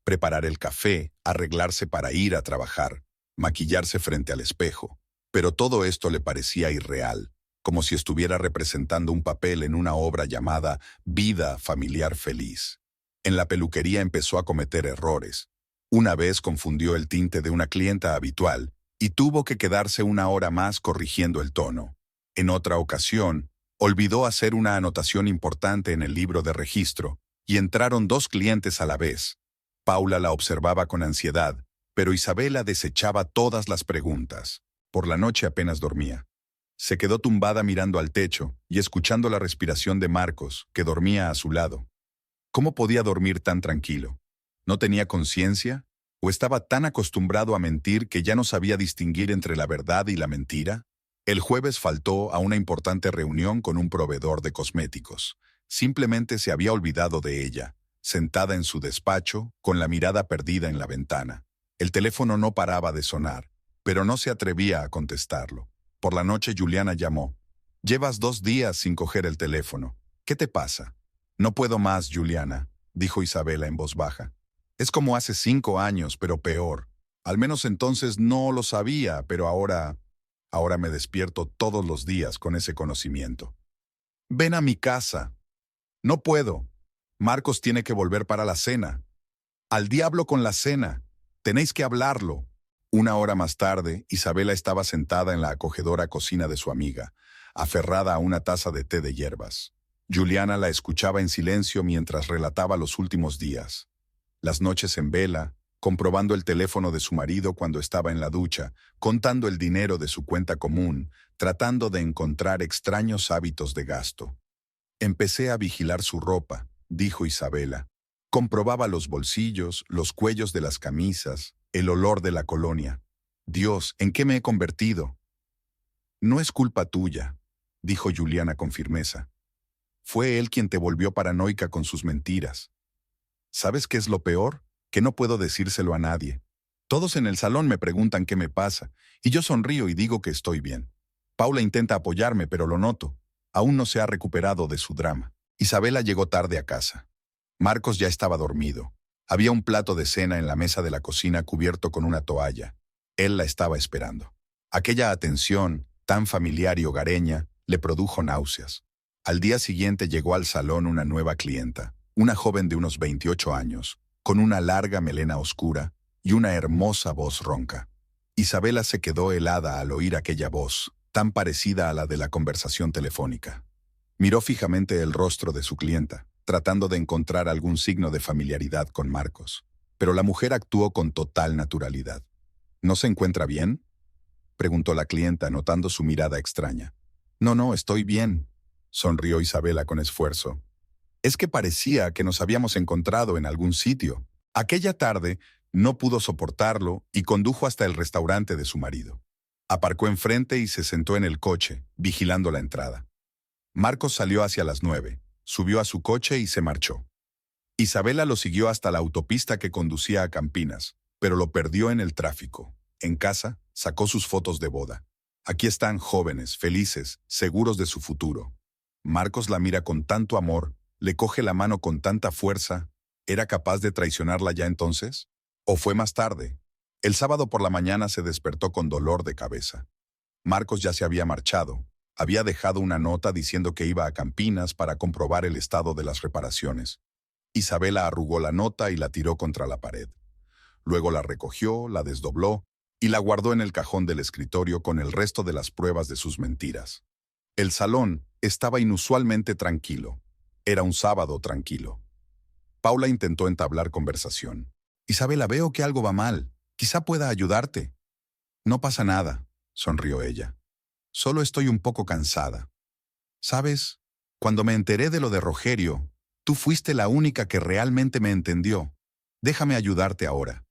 Preparar el café, arreglarse para ir a trabajar, maquillarse frente al espejo. Pero todo esto le parecía irreal, como si estuviera representando un papel en una obra llamada Vida familiar feliz. En la peluquería empezó a cometer errores. Una vez confundió el tinte de una clienta habitual y tuvo que quedarse una hora más corrigiendo el tono. En otra ocasión, olvidó hacer una anotación importante en el libro de registro y entraron 2 clientes a la vez. Paula la observaba con ansiedad, pero Isabela desechaba todas las preguntas. Por la noche apenas dormía. Se quedó tumbada mirando al techo y escuchando la respiración de Marcos, que dormía a su lado. ¿Cómo podía dormir tan tranquilo? ¿No tenía conciencia? ¿O estaba tan acostumbrado a mentir que ya no sabía distinguir entre la verdad y la mentira? El jueves faltó a una importante reunión con un proveedor de cosméticos. Simplemente se había olvidado de ella, sentada en su despacho, con la mirada perdida en la ventana. El teléfono no paraba de sonar, pero no se atrevía a contestarlo. Por la noche Juliana llamó. «Llevas 2 días sin coger el teléfono. ¿Qué te pasa?» «No puedo más, Juliana», dijo Isabela en voz baja. «Es como hace 5 años, pero peor. Al menos entonces no lo sabía, pero ahora me despierto todos los días con ese conocimiento. Ven a mi casa». «No puedo. Marcos tiene que volver para la cena». «Al diablo con la cena. Tenéis que hablarlo». Una hora más tarde, Isabela estaba sentada en la acogedora cocina de su amiga, aferrada a una taza de té de hierbas. Juliana la escuchaba en silencio mientras relataba los últimos días. Las noches en vela, comprobando el teléfono de su marido cuando estaba en la ducha, contando el dinero de su cuenta común, tratando de encontrar extraños hábitos de gasto. «Empecé a vigilar su ropa», dijo Isabela. «Comprobaba los bolsillos, los cuellos de las camisas, el olor de la colonia. Dios, ¿en qué me he convertido?» «No es culpa tuya», dijo Juliana con firmeza. «Fue él quien te volvió paranoica con sus mentiras. ¿Sabes qué es lo peor? Que no puedo decírselo a nadie. Todos en el salón me preguntan qué me pasa, y yo sonrío y digo que estoy bien. Paula intenta apoyarme, pero lo noto. Aún no se ha recuperado de su drama». Isabela llegó tarde a casa. Marcos ya estaba dormido. Había un plato de cena en la mesa de la cocina cubierto con una toalla. Él la estaba esperando. Aquella atención, tan familiar y hogareña, le produjo náuseas. Al día siguiente llegó al salón una nueva clienta, una joven de unos 28 años, con una larga melena oscura y una hermosa voz ronca. Isabela se quedó helada al oír aquella voz, tan parecida a la de la conversación telefónica. Miró fijamente el rostro de su clienta, tratando de encontrar algún signo de familiaridad con Marcos. Pero la mujer actuó con total naturalidad. ¿No se encuentra bien?, preguntó la clienta, notando su mirada extraña. No, estoy bien, sonrió Isabela con esfuerzo. Es que parecía que nos habíamos encontrado en algún sitio. Aquella tarde no pudo soportarlo y condujo hasta el restaurante de su marido. Aparcó enfrente y se sentó en el coche, vigilando la entrada. Marcos salió hacia las 9, subió a su coche y se marchó. Isabela lo siguió hasta la autopista que conducía a Campinas, pero lo perdió en el tráfico. En casa, sacó sus fotos de boda. Aquí están jóvenes, felices, seguros de su futuro. Marcos la mira con tanto amor, le coge la mano con tanta fuerza. ¿Era capaz de traicionarla ya entonces? ¿O fue más tarde? El sábado por la mañana se despertó con dolor de cabeza. Marcos ya se había marchado. Había dejado una nota diciendo que iba a Campinas para comprobar el estado de las reparaciones. Isabela arrugó la nota y la tiró contra la pared. Luego la recogió, la desdobló y la guardó en el cajón del escritorio con el resto de las pruebas de sus mentiras. El salón estaba inusualmente tranquilo. Era un sábado tranquilo. Paula intentó entablar conversación. Isabela, veo que algo va mal. Quizá pueda ayudarte. No pasa nada, sonrió ella. Solo estoy un poco cansada. ¿Sabes? Cuando me enteré de lo de Rogerio, tú fuiste la única que realmente me entendió. Déjame ayudarte ahora.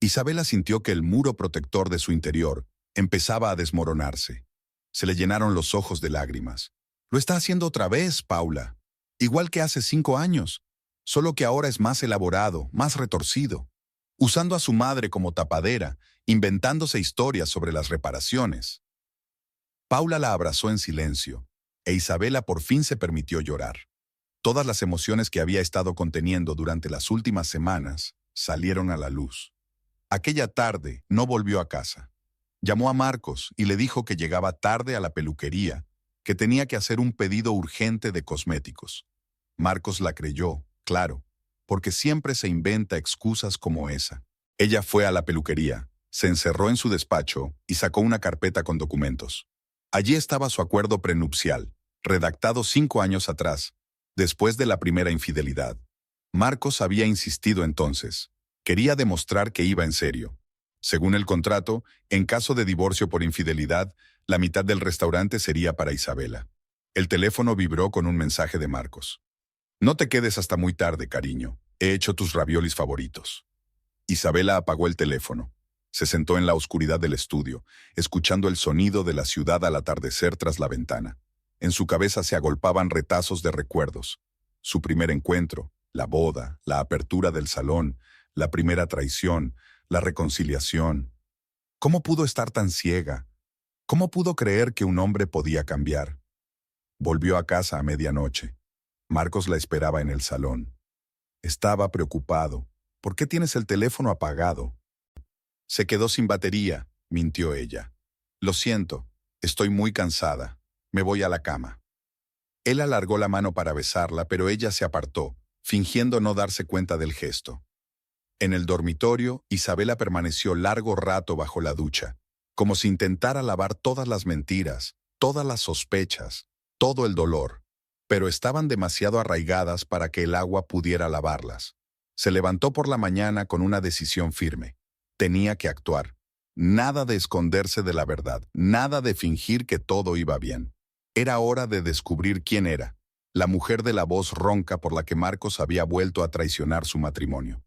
Isabela sintió que el muro protector de su interior empezaba a desmoronarse. Se le llenaron los ojos de lágrimas. Lo está haciendo otra vez, Paula. Igual que hace 5 años, solo que ahora es más elaborado, más retorcido. Usando a su madre como tapadera, inventándose historias sobre las reparaciones. Paula la abrazó en silencio, e Isabela por fin se permitió llorar. Todas las emociones que había estado conteniendo durante las últimas semanas salieron a la luz. Aquella tarde no volvió a casa. Llamó a Marcos y le dijo que llegaba tarde a la peluquería, que tenía que hacer un pedido urgente de cosméticos. Marcos la creyó, claro, porque siempre se inventa excusas como esa. Ella fue a la peluquería, se encerró en su despacho y sacó una carpeta con documentos. Allí estaba su acuerdo prenupcial, redactado 5 años atrás, después de la primera infidelidad. Marcos había insistido entonces. Quería demostrar que iba en serio. Según el contrato, en caso de divorcio por infidelidad, la mitad del restaurante sería para Isabela. El teléfono vibró con un mensaje de Marcos. No te quedes hasta muy tarde, cariño. He hecho tus raviolis favoritos. Isabela apagó el teléfono. Se sentó en la oscuridad del estudio, escuchando el sonido de la ciudad al atardecer tras la ventana. En su cabeza se agolpaban retazos de recuerdos. Su primer encuentro, la boda, la apertura del salón, la primera traición, la reconciliación. ¿Cómo pudo estar tan ciega? ¿Cómo pudo creer que un hombre podía cambiar? Volvió a casa a medianoche. Marcos la esperaba en el salón. Estaba preocupado. ¿Por qué tienes el teléfono apagado? Se quedó sin batería, mintió ella. Lo siento, estoy muy cansada. Me voy a la cama. Él alargó la mano para besarla, pero ella se apartó, fingiendo no darse cuenta del gesto. En el dormitorio, Isabela permaneció largo rato bajo la ducha, como si intentara lavar todas las mentiras, todas las sospechas, todo el dolor, pero estaban demasiado arraigadas para que el agua pudiera lavarlas. Se levantó por la mañana con una decisión firme. Tenía que actuar. Nada de esconderse de la verdad, nada de fingir que todo iba bien. Era hora de descubrir quién era, la mujer de la voz ronca por la que Marcos había vuelto a traicionar su matrimonio.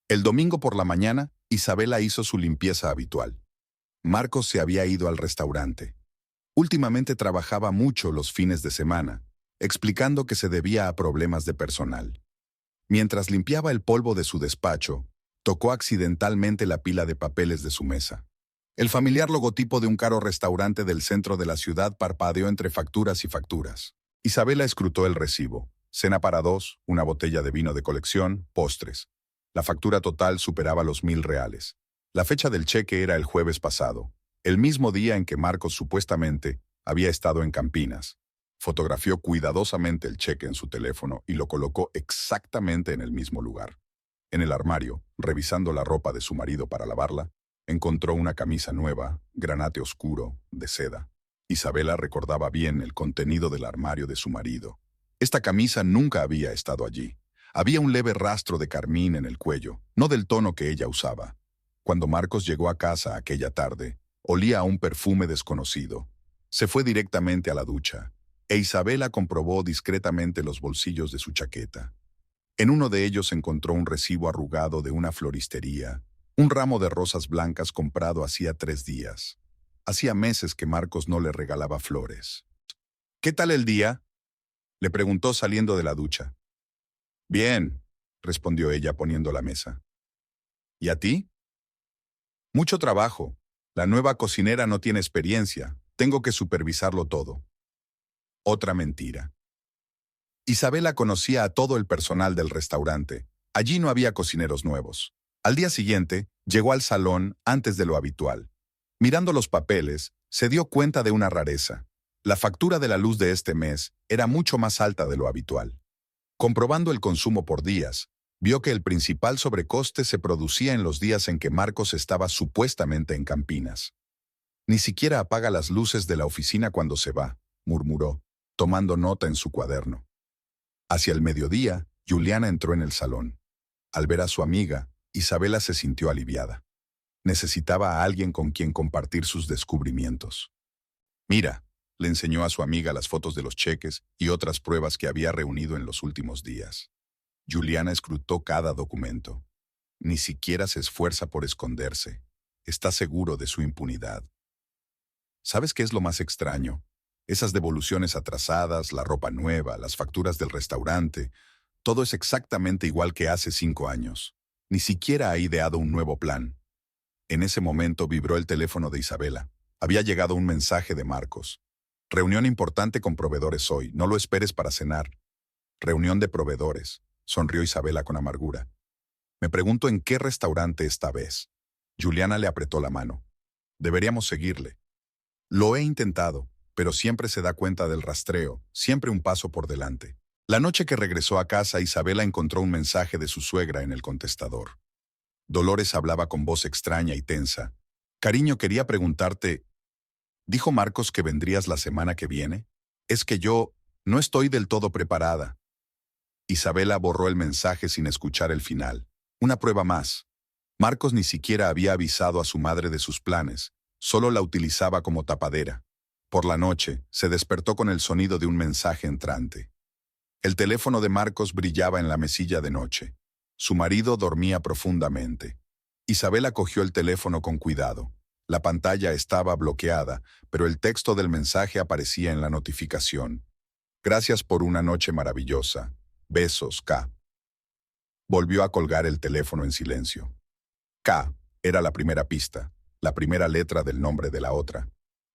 El domingo por la mañana, Isabela hizo su limpieza habitual. Marcos se había ido al restaurante. Últimamente trabajaba mucho los fines de semana, explicando que se debía a problemas de personal. Mientras limpiaba el polvo de su despacho, tocó accidentalmente la pila de papeles de su mesa. El familiar logotipo de un caro restaurante del centro de la ciudad parpadeó entre facturas y facturas. Isabela escrutó el recibo. Cena para 2, una botella de vino de colección, postres. La factura total superaba los 1,000 reales. La fecha del cheque era el jueves pasado, el mismo día en que Marcos supuestamente había estado en Campinas. Fotografió cuidadosamente el cheque en su teléfono y lo colocó exactamente en el mismo lugar. En el armario, revisando la ropa de su marido para lavarla, encontró una camisa nueva, granate oscuro, de seda. Isabela recordaba bien el contenido del armario de su marido. Esta camisa nunca había estado allí. Había un leve rastro de carmín en el cuello, no del tono que ella usaba. Cuando Marcos llegó a casa aquella tarde, olía a un perfume desconocido. Se fue directamente a la ducha, e Isabela comprobó discretamente los bolsillos de su chaqueta. En uno de ellos encontró un recibo arrugado de una floristería, un ramo de rosas blancas comprado hacía 3 días. Hacía meses que Marcos no le regalaba flores. «¿Qué tal el día?», le preguntó saliendo de la ducha. «Bien», respondió ella poniendo la mesa. «¿Y a ti?». «Mucho trabajo. La nueva cocinera no tiene experiencia. Tengo que supervisarlo todo». Otra mentira. Isabela conocía a todo el personal del restaurante. Allí no había cocineros nuevos. Al día siguiente, llegó al salón antes de lo habitual. Mirando los papeles, se dio cuenta de una rareza. La factura de la luz de este mes era mucho más alta de lo habitual. Comprobando el consumo por días, vio que el principal sobrecoste se producía en los días en que Marcos estaba supuestamente en Campinas. «Ni siquiera apaga las luces de la oficina cuando se va», murmuró, tomando nota en su cuaderno. Hacia el mediodía, Juliana entró en el salón. Al ver a su amiga, Isabela se sintió aliviada. Necesitaba a alguien con quien compartir sus descubrimientos. «Mira», le enseñó a su amiga las fotos de los cheques y otras pruebas que había reunido en los últimos días. Juliana escrutó cada documento. Ni siquiera se esfuerza por esconderse. Está seguro de su impunidad. ¿Sabes qué es lo más extraño? Esas devoluciones atrasadas, la ropa nueva, las facturas del restaurante, todo es exactamente igual que hace 5 años. Ni siquiera ha ideado un nuevo plan. En ese momento vibró el teléfono de Isabela. Había llegado un mensaje de Marcos. «Reunión importante con proveedores hoy. No lo esperes para cenar». «Reunión de proveedores», sonrió Isabela con amargura. «Me pregunto en qué restaurante esta vez». Juliana le apretó la mano. «Deberíamos seguirle». «Lo he intentado, pero siempre se da cuenta del rastreo, siempre un paso por delante». La noche que regresó a casa, Isabela encontró un mensaje de su suegra en el contestador. Dolores hablaba con voz extraña y tensa. «Cariño, quería preguntarte, ¿dijo Marcos que vendrías la semana que viene? Es que yo no estoy del todo preparada». Isabela borró el mensaje sin escuchar el final. Una prueba más. Marcos ni siquiera había avisado a su madre de sus planes, solo la utilizaba como tapadera. Por la noche, se despertó con el sonido de un mensaje entrante. El teléfono de Marcos brillaba en la mesilla de noche. Su marido dormía profundamente. Isabela cogió el teléfono con cuidado. La pantalla estaba bloqueada, pero el texto del mensaje aparecía en la notificación. «Gracias por una noche maravillosa. Besos, K». Volvió a colgar el teléfono en silencio. K era la primera pista, la primera letra del nombre de la otra.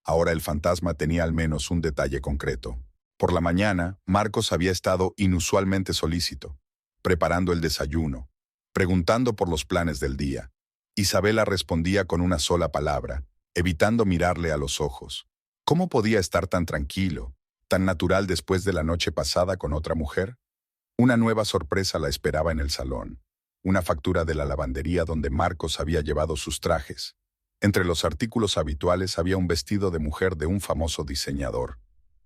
Ahora el fantasma tenía al menos un detalle concreto. Por la mañana, Marcos había estado inusualmente solícito, preparando el desayuno, preguntando por los planes del día. Isabela respondía con una sola palabra, evitando mirarle a los ojos. ¿Cómo podía estar tan tranquilo, tan natural después de la noche pasada con otra mujer? Una nueva sorpresa la esperaba en el salón. Una factura de la lavandería donde Marcos había llevado sus trajes. Entre los artículos habituales había un vestido de mujer de un famoso diseñador.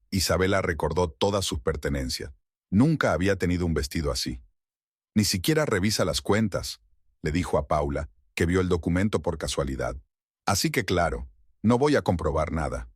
Isabela recordó todas sus pertenencias. Nunca había tenido un vestido así. «Ni siquiera revisa las cuentas», le dijo a Paula, que vio el documento por casualidad. «Así que claro, no voy a comprobar nada».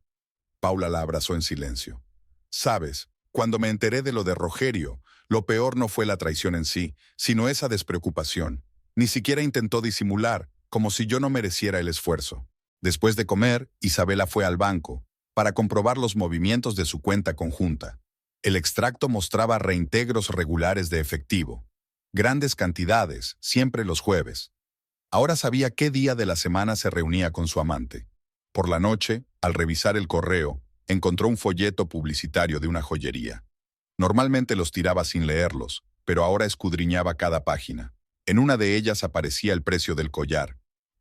Paula la abrazó en silencio. «Sabes, cuando me enteré de lo de Rogerio, lo peor no fue la traición en sí, sino esa despreocupación. Ni siquiera intentó disimular, como si yo no mereciera el esfuerzo». Después de comer, Isabela fue al banco para comprobar los movimientos de su cuenta conjunta. El extracto mostraba reintegros regulares de efectivo. Grandes cantidades, siempre los jueves. Ahora sabía qué día de la semana se reunía con su amante. Por la noche, al revisar el correo, encontró un folleto publicitario de una joyería. Normalmente los tiraba sin leerlos, pero ahora escudriñaba cada página. En una de ellas aparecía el precio del collar.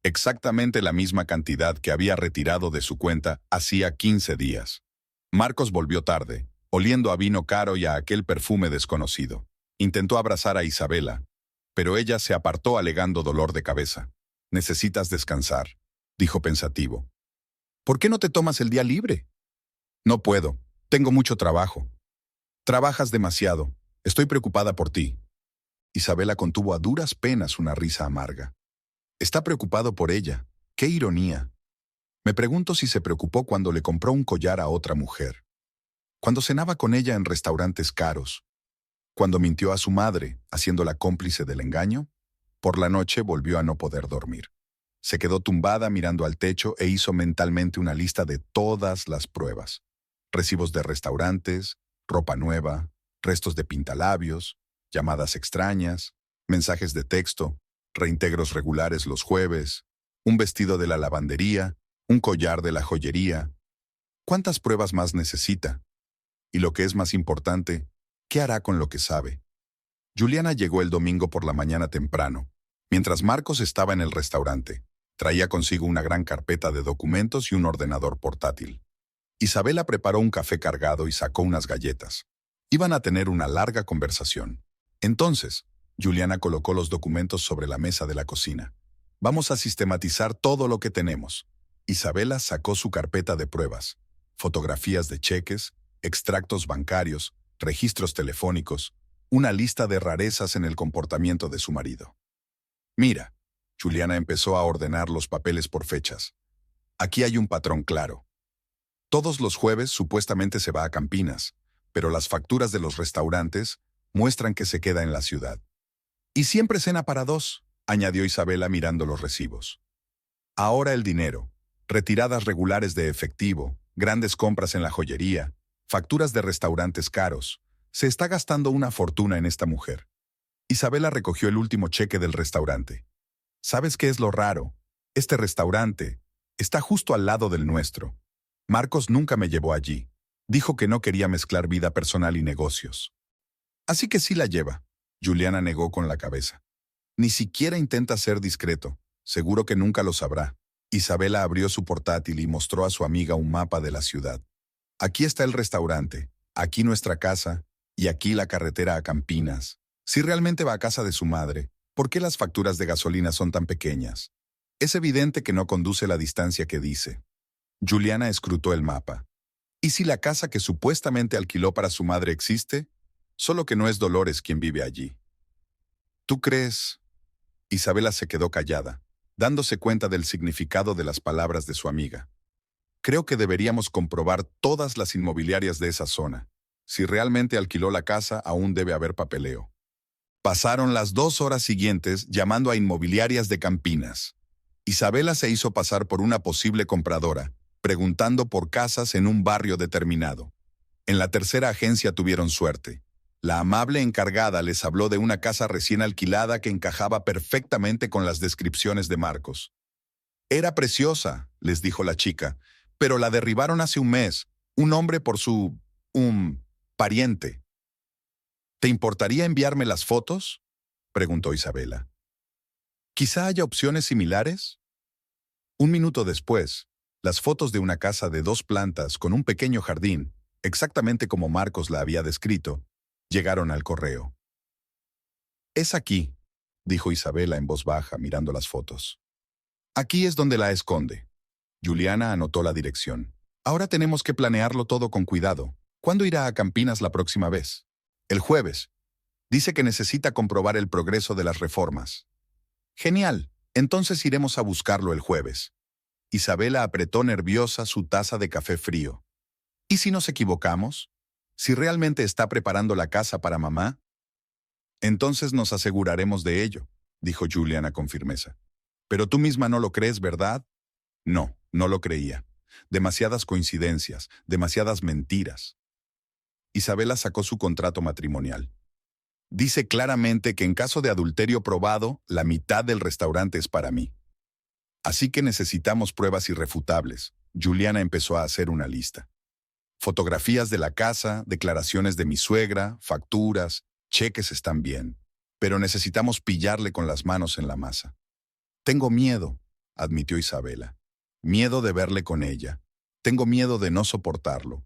exactamente la misma cantidad que había retirado de su cuenta hacía 15 días. Marcos volvió tarde, oliendo a vino caro y a aquel perfume desconocido. Intentó abrazar a Isabela, pero ella se apartó alegando dolor de cabeza. «Necesitas descansar», dijo pensativo. «¿Por qué no te tomas el día libre?» «No puedo. Tengo mucho trabajo». «Trabajas demasiado. Estoy preocupada por ti». Isabela contuvo a duras penas una risa amarga. «Está preocupado por ella. ¡Qué ironía!» Me pregunto si se preocupó cuando le compró un collar a otra mujer, cuando cenaba con ella en restaurantes caros, cuando mintió a su madre, haciéndola cómplice del engaño. Por la noche volvió a no poder dormir. Se quedó tumbada mirando al techo e hizo mentalmente una lista de todas las pruebas. Recibos de restaurantes, ropa nueva, restos de pintalabios, llamadas extrañas, mensajes de texto, reintegros regulares los jueves, un vestido de la lavandería, un collar de la joyería. ¿Cuántas pruebas más necesita? Y lo que es más importante, ¿qué hará con lo que sabe? Juliana llegó el domingo por la mañana temprano, mientras Marcos estaba en el restaurante. Traía consigo una gran carpeta de documentos y un ordenador portátil. Isabela preparó un café cargado y sacó unas galletas. Iban a tener una larga conversación. Entonces, Juliana colocó los documentos sobre la mesa de la cocina. «Vamos a sistematizar todo lo que tenemos». Isabela sacó su carpeta de pruebas, fotografías de cheques, extractos bancarios, registros telefónicos, una lista de rarezas en el comportamiento de su marido. «Mira», Juliana empezó a ordenar los papeles por fechas. «Aquí hay un patrón claro. Todos los jueves supuestamente se va a Campinas, pero las facturas de los restaurantes muestran que se queda en la ciudad. Y siempre cena para dos», añadió Isabela mirando los recibos. «Ahora el dinero, retiradas regulares de efectivo, grandes compras en la joyería, facturas de restaurantes caros. Se está gastando una fortuna en esta mujer». Isabela recogió el último cheque del restaurante. «¿Sabes qué es lo raro? Este restaurante está justo al lado del nuestro. Marcos nunca me llevó allí. Dijo que no quería mezclar vida personal y negocios. Así que sí la lleva». Juliana negó con la cabeza. «Ni siquiera intenta ser discreto. Seguro que nunca lo sabrá». Isabela abrió su portátil y mostró a su amiga un mapa de la ciudad. «Aquí está el restaurante, aquí nuestra casa y aquí la carretera a Campinas. Si realmente va a casa de su madre, ¿por qué las facturas de gasolina son tan pequeñas? Es evidente que no conduce la distancia que dice». Juliana escrutó el mapa. ¿Y si la casa que supuestamente alquiló para su madre existe? Solo que no es Dolores quien vive allí. ¿Tú crees? Isabela se quedó callada, dándose cuenta del significado de las palabras de su amiga. «Creo que deberíamos comprobar todas las inmobiliarias de esa zona. Si realmente alquiló la casa, aún debe haber papeleo». Pasaron las 2 horas siguientes llamando a inmobiliarias de Campinas. Isabela se hizo pasar por una posible compradora, preguntando por casas en un barrio determinado. En la tercera agencia tuvieron suerte. La amable encargada les habló de una casa recién alquilada que encajaba perfectamente con las descripciones de Marcos. «Era preciosa», les dijo la chica, «pero la derribaron hace un mes, un hombre por un pariente». «¿Te importaría enviarme las fotos?», preguntó Isabela. «Quizá haya opciones similares». Un minuto después, las fotos de una casa de 2 plantas con un pequeño jardín, exactamente como Marcos la había descrito, llegaron al correo. «Es aquí», dijo Isabela en voz baja mirando las fotos. «Aquí es donde la esconde». Juliana anotó la dirección. «Ahora tenemos que planearlo todo con cuidado. ¿Cuándo irá a Campinas la próxima vez?» «El jueves. Dice que necesita comprobar el progreso de las reformas». «Genial. Entonces iremos a buscarlo el jueves». Isabela apretó nerviosa su taza de café frío. ¿Y si nos equivocamos? ¿Si realmente está preparando la casa para mamá? «Entonces nos aseguraremos de ello», dijo Juliana con firmeza. «Pero tú misma no lo crees, ¿verdad?» No, no lo creía. Demasiadas coincidencias, demasiadas mentiras. Isabela sacó su contrato matrimonial. «Dice claramente que en caso de adulterio probado, la mitad del restaurante es para mí. Así que necesitamos pruebas irrefutables». Juliana empezó a hacer una lista. Fotografías de la casa, declaraciones de mi suegra, facturas, cheques están bien. Pero necesitamos pillarle con las manos en la masa. «Tengo miedo», admitió Isabela. Miedo de verle con ella. Tengo miedo de no soportarlo.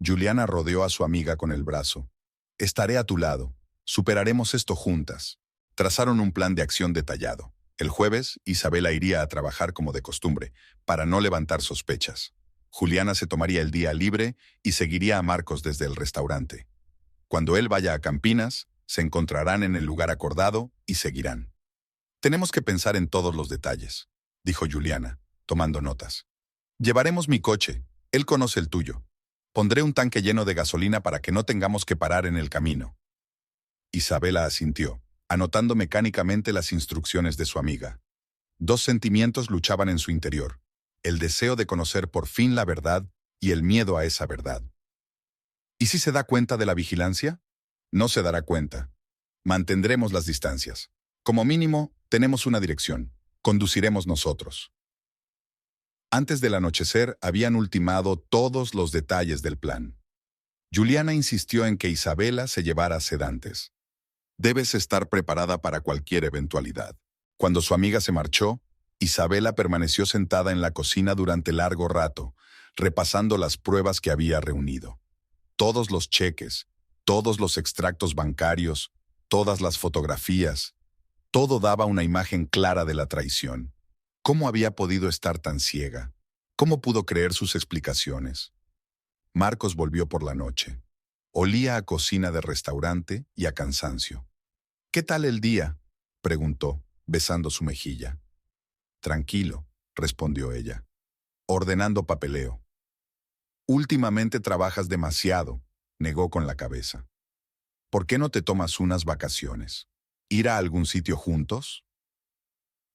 Juliana rodeó a su amiga con el brazo. Estaré a tu lado. Superaremos esto juntas. Trazaron un plan de acción detallado. El jueves, Isabela iría a trabajar como de costumbre, para no levantar sospechas. Juliana se tomaría el día libre y seguiría a Marcos desde el restaurante. Cuando él vaya a Campinas, se encontrarán en el lugar acordado y seguirán. Tenemos que pensar en todos los detalles, dijo Juliana, tomando notas. Llevaremos mi coche, él conoce el tuyo. Pondré un tanque lleno de gasolina para que no tengamos que parar en el camino. Isabela asintió, anotando mecánicamente las instrucciones de su amiga. Dos sentimientos luchaban en su interior: el deseo de conocer por fin la verdad y el miedo a esa verdad. ¿Y si se da cuenta de la vigilancia? No se dará cuenta. Mantendremos las distancias. Como mínimo, tenemos una dirección. Conduciremos nosotros. Antes del anochecer habían ultimado todos los detalles del plan. Juliana insistió en que Isabela se llevara sedantes. Debes estar preparada para cualquier eventualidad. Cuando su amiga se marchó, Isabela permaneció sentada en la cocina durante largo rato, repasando las pruebas que había reunido. Todos los cheques, todos los extractos bancarios, todas las fotografías, todo daba una imagen clara de la traición. ¿Cómo había podido estar tan ciega? ¿Cómo pudo creer sus explicaciones? Marcos volvió por la noche. Olía a cocina de restaurante y a cansancio. ¿Qué tal el día?, preguntó, besando su mejilla. Tranquilo, respondió ella, ordenando papeleo. Últimamente trabajas demasiado, negó con la cabeza. ¿Por qué no te tomas unas vacaciones? ¿Ir a algún sitio juntos?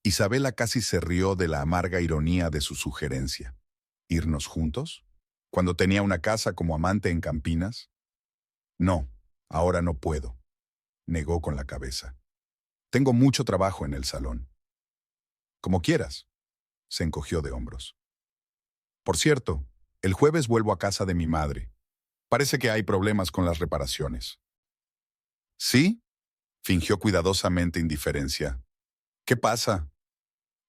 Isabela casi se rió de la amarga ironía de su sugerencia. ¿Irnos juntos? ¿Cuando tenía una casa como amante en Campinas? No, ahora no puedo, negó con la cabeza. Tengo mucho trabajo en el salón. Como quieras, se encogió de hombros. Por cierto, el jueves vuelvo a casa de mi madre. Parece que hay problemas con las reparaciones. ¿Sí? Fingió cuidadosamente indiferencia. ¿Qué pasa?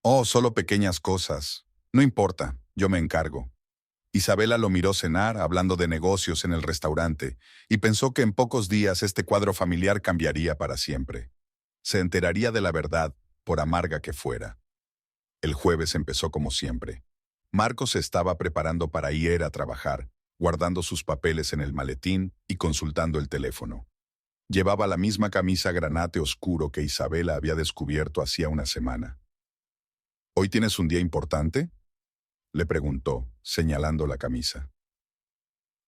Oh, solo pequeñas cosas. No importa, yo me encargo. Isabela lo miró cenar, hablando de negocios en el restaurante, y pensó que en pocos días este cuadro familiar cambiaría para siempre. Se enteraría de la verdad, por amarga que fuera. El jueves empezó como siempre. Marcos se estaba preparando para ir a trabajar, guardando sus papeles en el maletín y consultando el teléfono. Llevaba la misma camisa granate oscuro que Isabela había descubierto hacía una semana. ¿Hoy tienes un día importante?, le preguntó, señalando la camisa.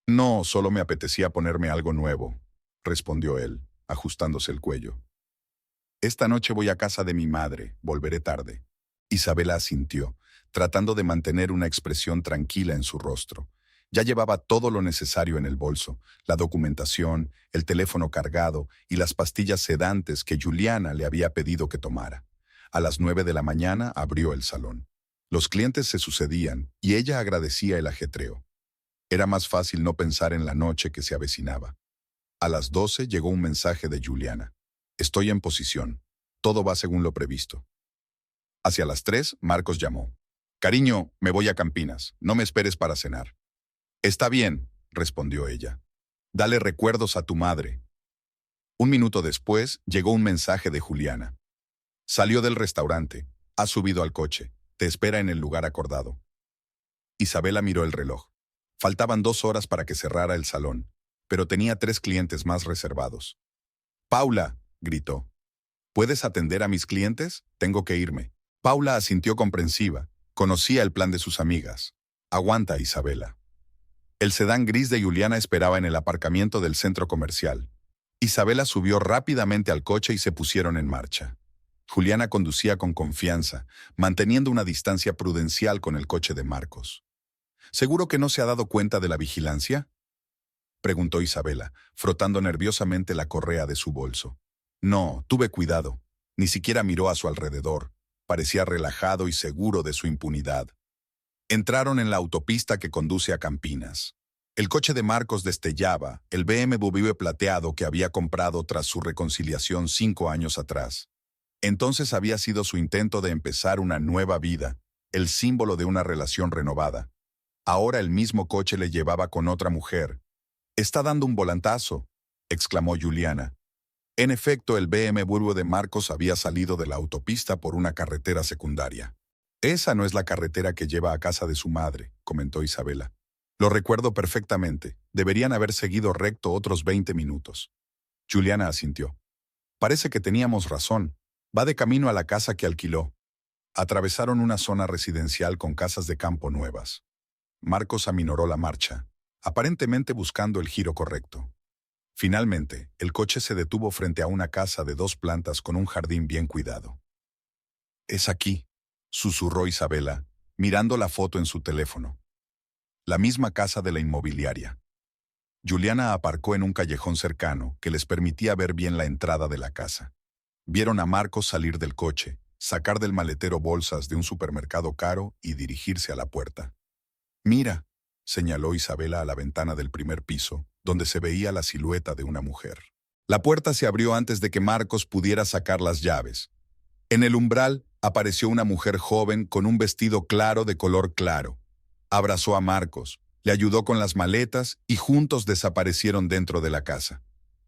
No, solo me apetecía ponerme algo nuevo, respondió él, ajustándose el cuello. Esta noche voy a casa de mi madre, volveré tarde. Isabela asintió, tratando de mantener una expresión tranquila en su rostro. Ya llevaba todo lo necesario en el bolso, la documentación, el teléfono cargado y las pastillas sedantes que Juliana le había pedido que tomara. A las 9 de la mañana abrió el salón. Los clientes se sucedían y ella agradecía el ajetreo. Era más fácil no pensar en la noche que se avecinaba. A las 12 llegó un mensaje de Juliana. Estoy en posición. Todo va según lo previsto. Hacia las 3, Marcos llamó. Cariño, me voy a Campinas. No me esperes para cenar. Está bien, respondió ella. Dale recuerdos a tu madre. Un minuto después llegó un mensaje de Juliana. Salió del restaurante. Ha subido al coche. Te espera en el lugar acordado. Isabela miró el reloj. Faltaban 2 horas para que cerrara el salón, pero tenía 3 clientes más reservados. Paula, gritó. ¿Puedes atender a mis clientes? Tengo que irme. Paula asintió comprensiva. Conocía el plan de sus amigas. Aguanta, Isabela. El sedán gris de Juliana esperaba en el aparcamiento del centro comercial. Isabela subió rápidamente al coche y se pusieron en marcha. Juliana conducía con confianza, manteniendo una distancia prudencial con el coche de Marcos. ¿Seguro que no se ha dado cuenta de la vigilancia?, preguntó Isabela, frotando nerviosamente la correa de su bolso. No, tuve cuidado. Ni siquiera miró a su alrededor. Parecía relajado y seguro de su impunidad. Entraron en la autopista que conduce a Campinas. El coche de Marcos destellaba, el BMW plateado que había comprado tras su reconciliación 5 años atrás. Entonces había sido su intento de empezar una nueva vida, el símbolo de una relación renovada. Ahora el mismo coche le llevaba con otra mujer. «Está dando un volantazo», exclamó Juliana. En efecto, el BMW de Marcos había salido de la autopista por una carretera secundaria. «Esa no es la carretera que lleva a casa de su madre», comentó Isabela. «Lo recuerdo perfectamente. Deberían haber seguido recto otros 20 minutos». Juliana asintió. «Parece que teníamos razón. Va de camino a la casa que alquiló». Atravesaron una zona residencial con casas de campo nuevas. Marcos aminoró la marcha, aparentemente buscando el giro correcto. Finalmente, el coche se detuvo frente a una casa de 2 plantas con un jardín bien cuidado. «Es aquí», susurró Isabela, mirando la foto en su teléfono. La misma casa de la inmobiliaria. Juliana aparcó en un callejón cercano que les permitía ver bien la entrada de la casa. Vieron a Marcos salir del coche, sacar del maletero bolsas de un supermercado caro y dirigirse a la puerta. «Mira», señaló Isabela a la ventana del primer piso, donde se veía la silueta de una mujer. La puerta se abrió antes de que Marcos pudiera sacar las llaves. En el umbral apareció una mujer joven con un vestido claro de color claro. Abrazó a Marcos, le ayudó con las maletas y juntos desaparecieron dentro de la casa.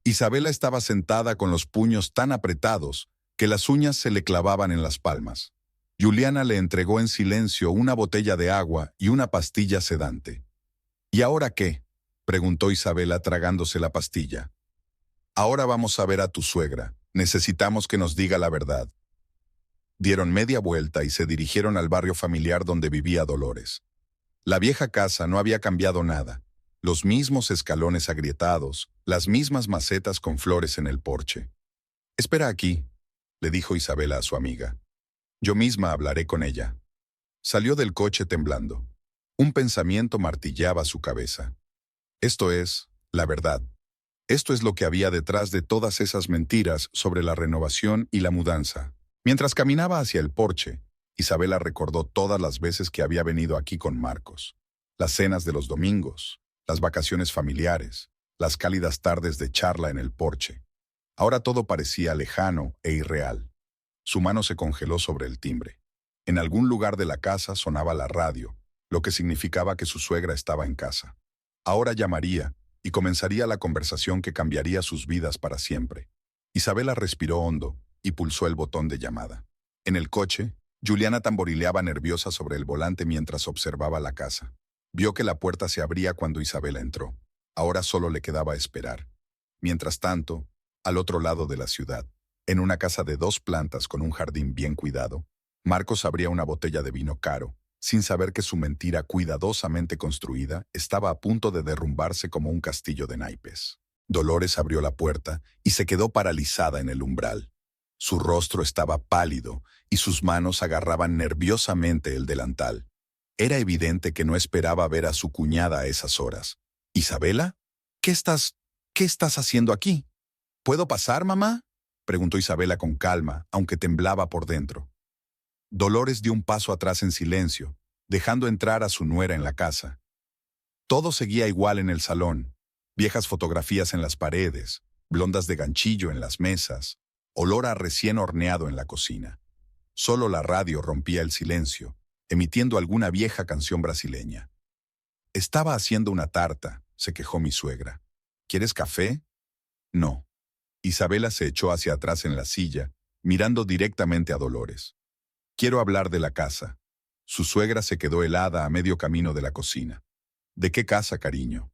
Isabela estaba sentada con los puños tan apretados que las uñas se le clavaban en las palmas. Juliana le entregó en silencio una botella de agua y una pastilla sedante. «¿Y ahora qué?», preguntó Isabela tragándose la pastilla. «Ahora vamos a ver a tu suegra. Necesitamos que nos diga la verdad». Dieron media vuelta y se dirigieron al barrio familiar donde vivía Dolores. La vieja casa no había cambiado nada. Los mismos escalones agrietados, las mismas macetas con flores en el porche. «Espera aquí», le dijo Isabela a su amiga. «Yo misma hablaré con ella». Salió del coche temblando. Un pensamiento martillaba su cabeza. Esto es, la verdad. Esto es lo que había detrás de todas esas mentiras sobre la renovación y la mudanza. Mientras caminaba hacia el porche, Isabela recordó todas las veces que había venido aquí con Marcos. Las cenas de los domingos, las vacaciones familiares, las cálidas tardes de charla en el porche. Ahora todo parecía lejano e irreal. Su mano se congeló sobre el timbre. En algún lugar de la casa sonaba la radio, lo que significaba que su suegra estaba en casa. Ahora llamaría y comenzaría la conversación que cambiaría sus vidas para siempre. Isabela respiró hondo y pulsó el botón de llamada. En el coche, Juliana tamborileaba nerviosa sobre el volante mientras observaba la casa. Vio que la puerta se abría cuando Isabela entró. Ahora solo le quedaba esperar. Mientras tanto, al otro lado de la ciudad, en una casa de 2 plantas con un jardín bien cuidado, Marcos abría una botella de vino caro, sin saber que su mentira cuidadosamente construida estaba a punto de derrumbarse como un castillo de naipes. Dolores abrió la puerta y se quedó paralizada en el umbral. Su rostro estaba pálido y sus manos agarraban nerviosamente el delantal. Era evidente que no esperaba ver a su cuñada a esas horas. «¿Isabela? ¿Qué estás haciendo aquí?» «¿Puedo pasar, mamá?», preguntó Isabela con calma, aunque temblaba por dentro. Dolores dio un paso atrás en silencio, dejando entrar a su nuera en la casa. Todo seguía igual en el salón. Viejas fotografías en las paredes, blondas de ganchillo en las mesas, olor a recién horneado en la cocina. Solo la radio rompía el silencio, emitiendo alguna vieja canción brasileña. «Estaba haciendo una tarta», se quejó mi suegra. «¿Quieres café?» «No». Isabela se echó hacia atrás en la silla, mirando directamente a Dolores. «Quiero hablar de la casa». Su suegra se quedó helada a medio camino de la cocina. «¿De qué casa, cariño?»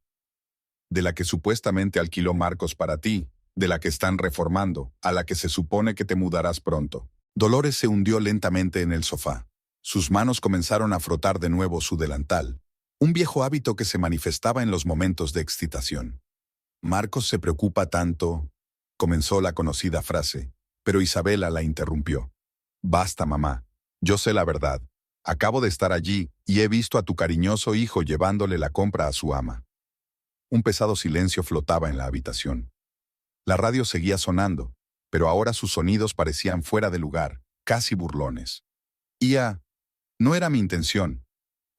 «De la que supuestamente alquiló Marcos para ti, de la que están reformando, a la que se supone que te mudarás pronto». Dolores se hundió lentamente en el sofá. Sus manos comenzaron a frotar de nuevo su delantal, un viejo hábito que se manifestaba en los momentos de excitación. «Marcos se preocupa tanto», comenzó la conocida frase, pero Isabela la interrumpió. «Basta, mamá. Yo sé la verdad. Acabo de estar allí y he visto a tu cariñoso hijo llevándole la compra a su ama». Un pesado silencio flotaba en la habitación. La radio seguía sonando, pero ahora sus sonidos parecían fuera de lugar, casi burlones. «Ia, no era mi intención».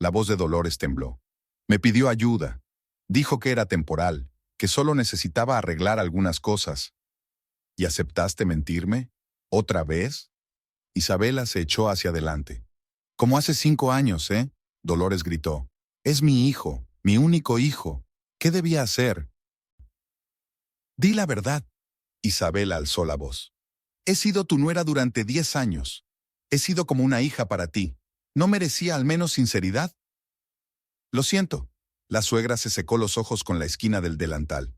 La voz de Dolores tembló. «Me pidió ayuda. Dijo que era temporal, que solo necesitaba arreglar algunas cosas». «¿Y aceptaste mentirme? ¿Otra vez?» Isabela se echó hacia adelante. Como hace 5 años, ¿eh? Dolores gritó. Es mi hijo, mi único hijo. ¿Qué debía hacer? Di la verdad. Isabela alzó la voz. He sido tu nuera durante 10 años. He sido como una hija para ti. ¿No merecía al menos sinceridad? Lo siento. La suegra se secó los ojos con la esquina del delantal.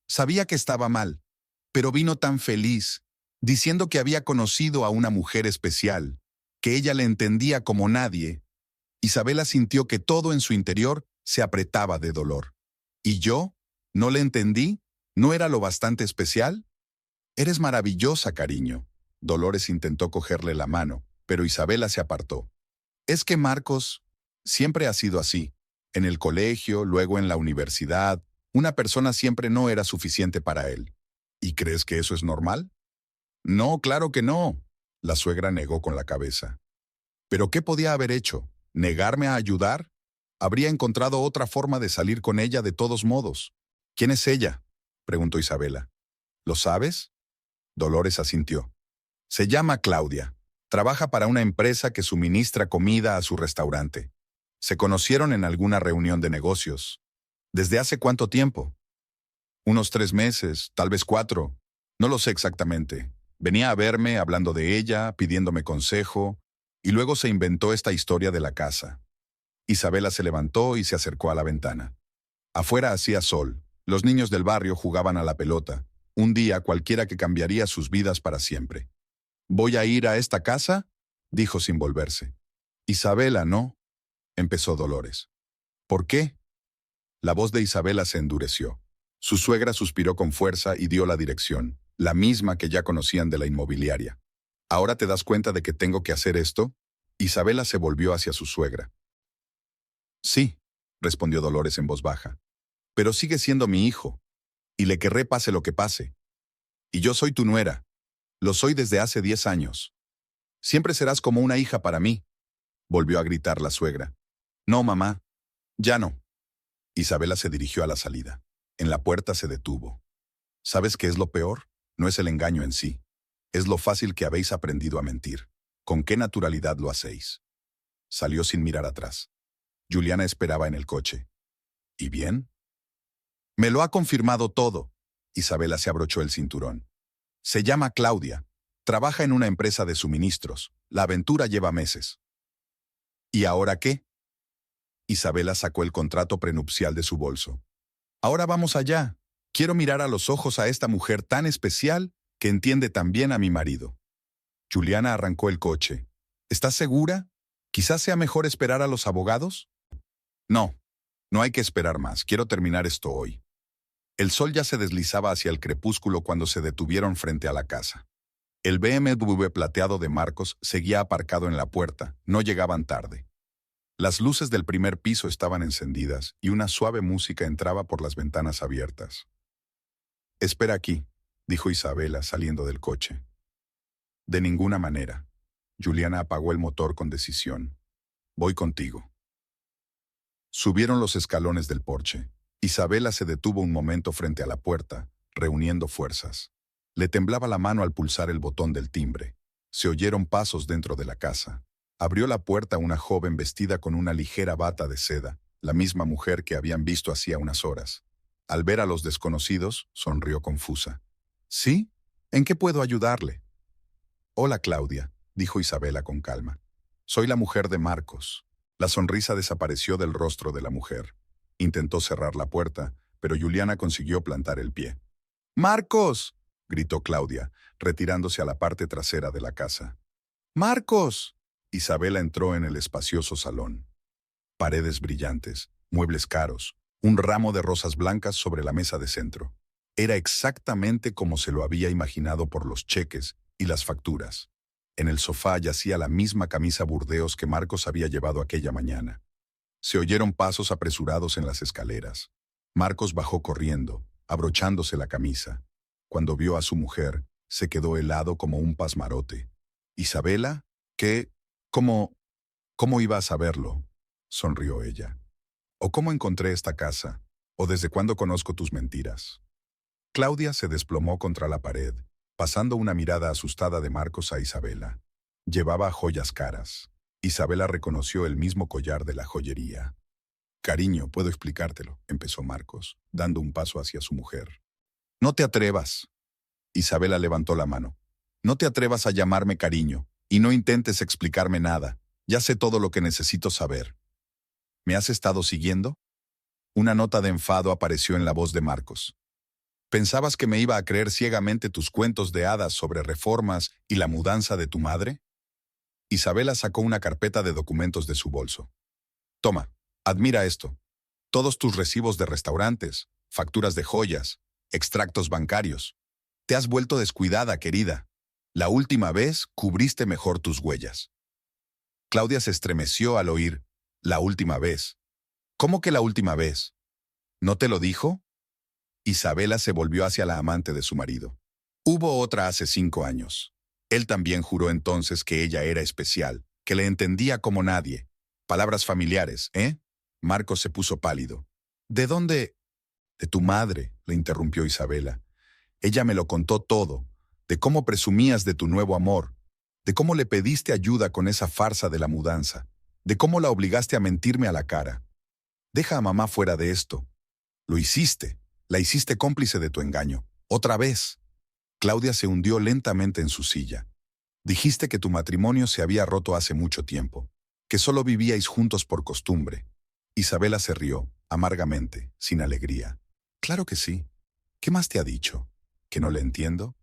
Sabía que estaba mal, pero vino tan feliz, diciendo que había conocido a una mujer especial, que ella le entendía como nadie. Isabela sintió que todo en su interior se apretaba de dolor. ¿Y yo? ¿No le entendí? ¿No era lo bastante especial? Eres maravillosa, cariño. Dolores intentó cogerle la mano, pero Isabela se apartó. Es que Marcos siempre ha sido así. En el colegio, luego en la universidad, una persona siempre no era suficiente para él. ¿Y crees que eso es normal? No, claro que no. La suegra negó con la cabeza. ¿Pero qué podía haber hecho? ¿Negarme a ayudar? Habría encontrado otra forma de salir con ella de todos modos. ¿Quién es ella?, preguntó Isabela. ¿Lo sabes? Dolores asintió. Se llama Claudia. Trabaja para una empresa que suministra comida a su restaurante. Se conocieron en alguna reunión de negocios. ¿Desde hace cuánto tiempo? Unos 3 meses, tal vez 4. No lo sé exactamente. Venía a verme hablando de ella, pidiéndome consejo, y luego se inventó esta historia de la casa. Isabela se levantó y se acercó a la ventana. Afuera hacía sol. Los niños del barrio jugaban a la pelota. Un día cualquiera que cambiaría sus vidas para siempre. ¿Voy a ir a esta casa?, dijo sin volverse. Isabela, no, empezó Dolores. ¿Por qué? La voz de Isabela se endureció. Su suegra suspiró con fuerza y dio la dirección, la misma que ya conocían de la inmobiliaria. ¿Ahora te das cuenta de que tengo que hacer esto? Isabela se volvió hacia su suegra. Sí, respondió Dolores en voz baja. Pero sigue siendo mi hijo, y le querré pase lo que pase. Y yo soy tu nuera. Lo soy desde hace 10 años. Siempre serás como una hija para mí, volvió a gritar la suegra. No, mamá, ya no. Isabela se dirigió a la salida. En la puerta se detuvo. ¿Sabes qué es lo peor? No es el engaño en sí. Es lo fácil que habéis aprendido a mentir. ¿Con qué naturalidad lo hacéis? Salió sin mirar atrás. Juliana esperaba en el coche. ¿Y bien? Me lo ha confirmado todo. Isabela se abrochó el cinturón. Se llama Claudia. Trabaja en una empresa de suministros. La aventura lleva meses. ¿Y ahora qué? Isabela sacó el contrato prenupcial de su bolso. Ahora vamos allá. Quiero mirar a los ojos a esta mujer tan especial que entiende tan bien a mi marido. Juliana arrancó el coche. ¿Estás segura? ¿Quizás sea mejor esperar a los abogados? No, no hay que esperar más. Quiero terminar esto hoy. El sol ya se deslizaba hacia el crepúsculo cuando se detuvieron frente a la casa. El BMW plateado de Marcos seguía aparcado en la puerta. No llegaban tarde. Las luces del primer piso estaban encendidas y una suave música entraba por las ventanas abiertas. Espera aquí, dijo Isabela saliendo del coche. De ninguna manera. Juliana apagó el motor con decisión. Voy contigo. Subieron los escalones del porche. Isabela se detuvo un momento frente a la puerta, reuniendo fuerzas. Le temblaba la mano al pulsar el botón del timbre. Se oyeron pasos dentro de la casa. Abrió la puerta una joven vestida con una ligera bata de seda, la misma mujer que habían visto hacía unas horas. Al ver a los desconocidos, sonrió confusa. ¿Sí? ¿En qué puedo ayudarle? Hola, Claudia, dijo Isabela con calma. Soy la mujer de Marcos. La sonrisa desapareció del rostro de la mujer. Intentó cerrar la puerta, pero Juliana consiguió plantar el pie. ¡Marcos!, gritó Claudia, retirándose a la parte trasera de la casa. ¡Marcos! Isabela entró en el espacioso salón. Paredes brillantes, muebles caros, un ramo de rosas blancas sobre la mesa de centro. Era exactamente como se lo había imaginado por los cheques y las facturas. En el sofá yacía la misma camisa burdeos que Marcos había llevado aquella mañana. Se oyeron pasos apresurados en las escaleras. Marcos bajó corriendo, abrochándose la camisa. Cuando vio a su mujer, se quedó helado como un pasmarote. ¿Isabela? ¿Qué? ¿Cómo iba a saberlo? Sonrió ella. ¿O cómo encontré esta casa? ¿O desde cuándo conozco tus mentiras? Claudia se desplomó contra la pared, pasando una mirada asustada de Marcos a Isabela. Llevaba joyas caras. Isabela reconoció el mismo collar de la joyería. Cariño, puedo explicártelo, empezó Marcos, dando un paso hacia su mujer. No te atrevas. Isabela levantó la mano. No te atrevas a llamarme cariño, y no intentes explicarme nada. Ya sé todo lo que necesito saber. ¿Me has estado siguiendo? Una nota de enfado apareció en la voz de Marcos. ¿Pensabas que me iba a creer ciegamente tus cuentos de hadas sobre reformas y la mudanza de tu madre? Isabela sacó una carpeta de documentos de su bolso. Toma, admira esto. Todos tus recibos de restaurantes, facturas de joyas, extractos bancarios. Te has vuelto descuidada, querida. La última vez cubriste mejor tus huellas. Claudia se estremeció al oír la última vez. ¿Cómo que la última vez? ¿No te lo dijo? Isabela se volvió hacia la amante de su marido. Hubo otra hace 5 años. Él también juró entonces que ella era especial, que le entendía como nadie. Palabras familiares, ¿eh? Marcos se puso pálido. ¿De dónde? De tu madre, le interrumpió Isabela. Ella me lo contó todo, de cómo presumías de tu nuevo amor, de cómo le pediste ayuda con esa farsa de la mudanza, de cómo la obligaste a mentirme a la cara. Deja a mamá fuera de esto. Lo hiciste, la hiciste cómplice de tu engaño. Otra vez. Claudia se hundió lentamente en su silla. Dijiste que tu matrimonio se había roto hace mucho tiempo, que solo vivíais juntos por costumbre. Isabela se rió, amargamente, sin alegría. Claro que sí. ¿Qué más te ha dicho? ¿Que no le entiendo?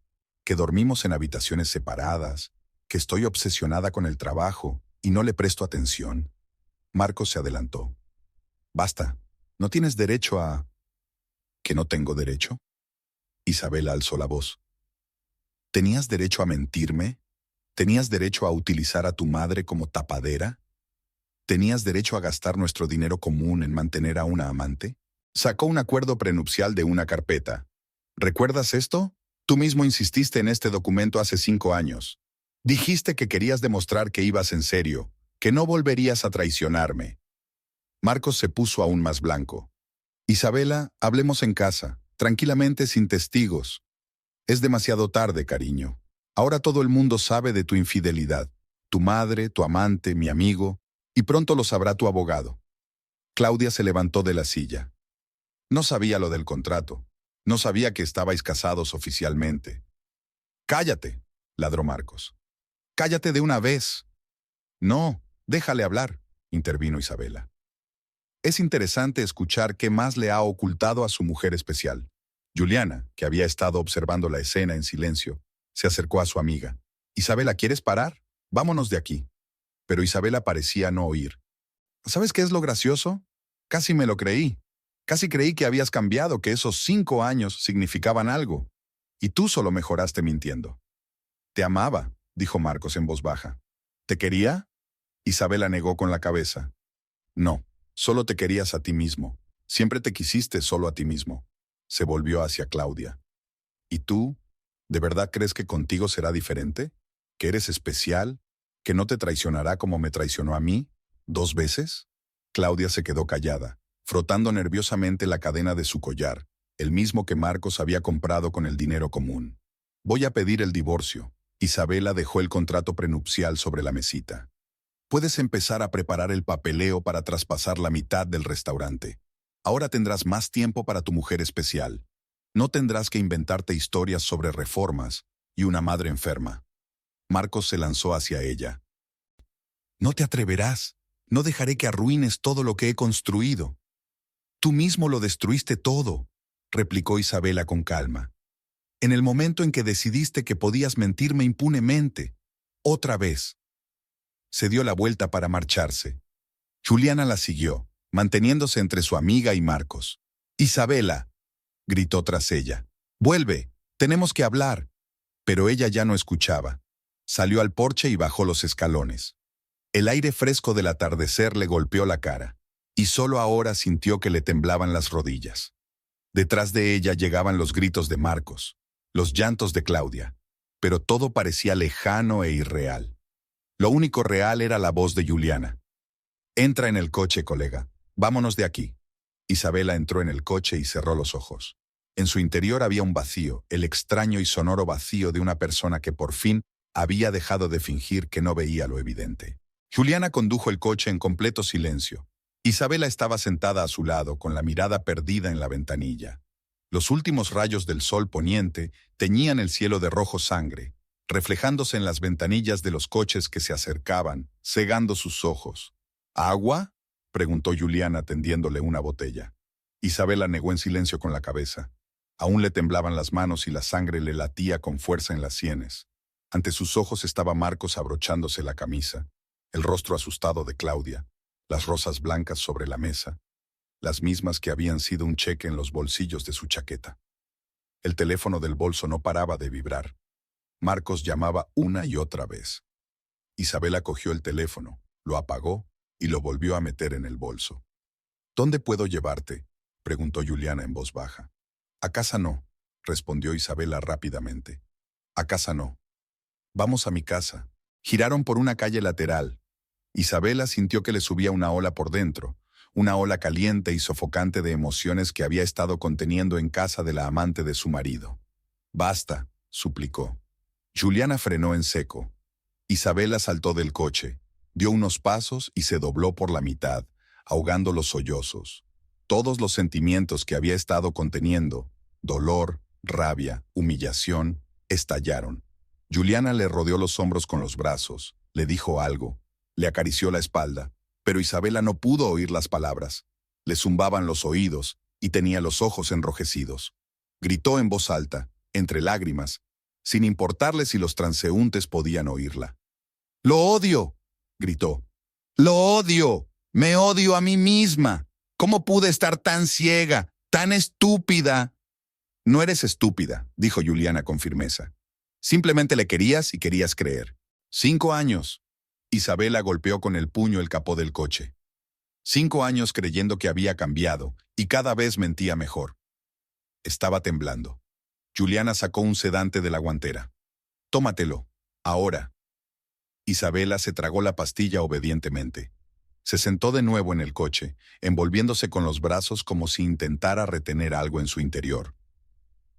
¿Que dormimos en habitaciones separadas? ¿Que estoy obsesionada con el trabajo y no le presto atención? Marcos se adelantó. Basta, no tienes derecho a... ¿Que no tengo derecho? Isabela alzó la voz. ¿Tenías derecho a mentirme? ¿Tenías derecho a utilizar a tu madre como tapadera? ¿Tenías derecho a gastar nuestro dinero común en mantener a una amante? Sacó un acuerdo prenupcial de una carpeta. ¿Recuerdas esto? Tú mismo insististe en este documento hace 5 años. Dijiste que querías demostrar que ibas en serio, que no volverías a traicionarme. Marcos se puso aún más blanco. Isabela, hablemos en casa, tranquilamente sin testigos. Es demasiado tarde, cariño. Ahora todo el mundo sabe de tu infidelidad. Tu madre, tu amante, mi amigo, y pronto lo sabrá tu abogado. Claudia se levantó de la silla. No sabía lo del contrato. No sabía que estabais casados oficialmente. Cállate, ladró Marcos. Cállate de una vez. No, déjale hablar, intervino Isabela. Es interesante escuchar qué más le ha ocultado a su mujer especial. Juliana, que había estado observando la escena en silencio, se acercó a su amiga. Isabela, ¿quieres parar? Vámonos de aquí. Pero Isabela parecía no oír. ¿Sabes qué es lo gracioso? Casi me lo creí. Casi creí que habías cambiado, que esos 5 años significaban algo. Y tú solo mejoraste mintiendo. Te amaba, dijo Marcos en voz baja. ¿Te quería? Isabela negó con la cabeza. No, solo te querías a ti mismo. Siempre te quisiste solo a ti mismo. Se volvió hacia Claudia. ¿Y tú? ¿De verdad crees que contigo será diferente? ¿Que eres especial? ¿Que no te traicionará como me traicionó a mí? ¿2 veces? Claudia se quedó callada, frotando nerviosamente la cadena de su collar, el mismo que Marcos había comprado con el dinero común. Voy a pedir el divorcio. Isabela dejó el contrato prenupcial sobre la mesita. Puedes empezar a preparar el papeleo para traspasar la mitad del restaurante. Ahora tendrás más tiempo para tu mujer especial. No tendrás que inventarte historias sobre reformas y una madre enferma. Marcos se lanzó hacia ella. No te atreverás. No dejaré que arruines todo lo que he construido. Tú mismo lo destruiste todo, replicó Isabela con calma. En el momento en que decidiste que podías mentirme impunemente. Otra vez. Se dio la vuelta para marcharse. Juliana la siguió, manteniéndose entre su amiga y Marcos. Isabela, gritó tras ella. Vuelve, tenemos que hablar. Pero ella ya no escuchaba. Salió al porche y bajó los escalones. El aire fresco del atardecer le golpeó la cara, y solo ahora sintió que le temblaban las rodillas. Detrás de ella llegaban los gritos de Marcos, los llantos de Claudia, pero todo parecía lejano e irreal. Lo único real era la voz de Juliana. Entra en el coche, colega. Vámonos de aquí. Isabela entró en el coche y cerró los ojos. En su interior había un vacío, el extraño y sonoro vacío de una persona que por fin había dejado de fingir que no veía lo evidente. Juliana condujo el coche en completo silencio. Isabela estaba sentada a su lado, con la mirada perdida en la ventanilla. Los últimos rayos del sol poniente teñían el cielo de rojo sangre, reflejándose en las ventanillas de los coches que se acercaban, cegando sus ojos. ¿Agua?, preguntó Juliana tendiéndole una botella. Isabela negó en silencio con la cabeza. Aún le temblaban las manos y la sangre le latía con fuerza en las sienes. Ante sus ojos estaba Marcos abrochándose la camisa, el rostro asustado de Claudia, las rosas blancas sobre la mesa, las mismas que habían sido un cheque en los bolsillos de su chaqueta. El teléfono del bolso no paraba de vibrar. Marcos llamaba una y otra vez. Isabela cogió el teléfono, lo apagó y lo volvió a meter en el bolso. ¿Dónde puedo llevarte?, preguntó Juliana en voz baja. A casa no, respondió Isabela rápidamente. A casa no. Vamos a mi casa. Giraron por una calle lateral. Isabela sintió que le subía una ola por dentro, una ola caliente y sofocante de emociones que había estado conteniendo en casa de la amante de su marido. Basta, suplicó. Juliana frenó en seco. Isabela saltó del coche, dio unos pasos y se dobló por la mitad, ahogando los sollozos. Todos los sentimientos que había estado conteniendo, dolor, rabia, humillación, estallaron. Juliana le rodeó los hombros con los brazos, le dijo algo, le acarició la espalda, pero Isabela no pudo oír las palabras. Le zumbaban los oídos y tenía los ojos enrojecidos. Gritó en voz alta, entre lágrimas, sin importarle si los transeúntes podían oírla. «¡Lo odio!», gritó. «¡Lo odio! ¡Me odio a mí misma! ¿Cómo pude estar tan ciega, tan estúpida?». «No eres estúpida», dijo Juliana con firmeza. «Simplemente le querías y querías creer. 5 años». Isabela golpeó con el puño el capó del coche. 5 años creyendo que había cambiado, y cada vez mentía mejor. Estaba temblando. Juliana sacó un sedante de la guantera. «Tómatelo, ahora». Isabela se tragó la pastilla obedientemente. Se sentó de nuevo en el coche, envolviéndose con los brazos como si intentara retener algo en su interior.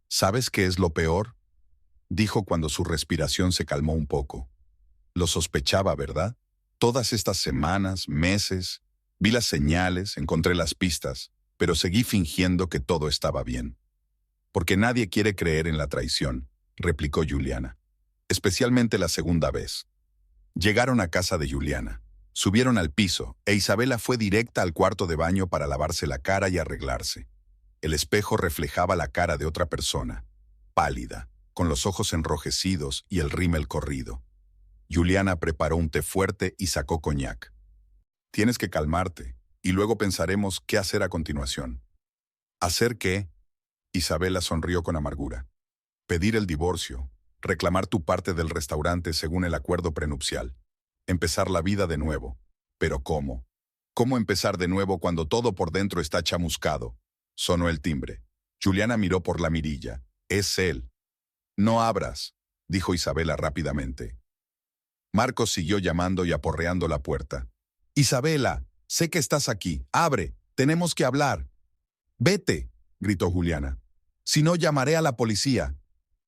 «¿Sabes qué es lo peor?», dijo cuando su respiración se calmó un poco. Lo sospechaba, ¿verdad? Todas estas semanas, meses, vi las señales, encontré las pistas, pero seguí fingiendo que todo estaba bien. «Porque nadie quiere creer en la traición», replicó Juliana. «Especialmente la segunda vez». Llegaron a casa de Juliana. Subieron al piso, e Isabela fue directa al cuarto de baño para lavarse la cara y arreglarse. El espejo reflejaba la cara de otra persona, pálida, con los ojos enrojecidos y el rímel corrido. Juliana preparó un té fuerte y sacó coñac. «Tienes que calmarte, y luego pensaremos qué hacer a continuación». «¿Hacer qué?», Isabela sonrió con amargura. «Pedir el divorcio, reclamar tu parte del restaurante según el acuerdo prenupcial. Empezar la vida de nuevo. ¿Pero cómo? ¿Cómo empezar de nuevo cuando todo por dentro está chamuscado?». Sonó el timbre. Juliana miró por la mirilla. «Es él». «No abras», dijo Isabela rápidamente. Marcos siguió llamando y aporreando la puerta. «Isabela, sé que estás aquí. Abre, tenemos que hablar». «Vete», gritó Juliana. «Si no, llamaré a la policía».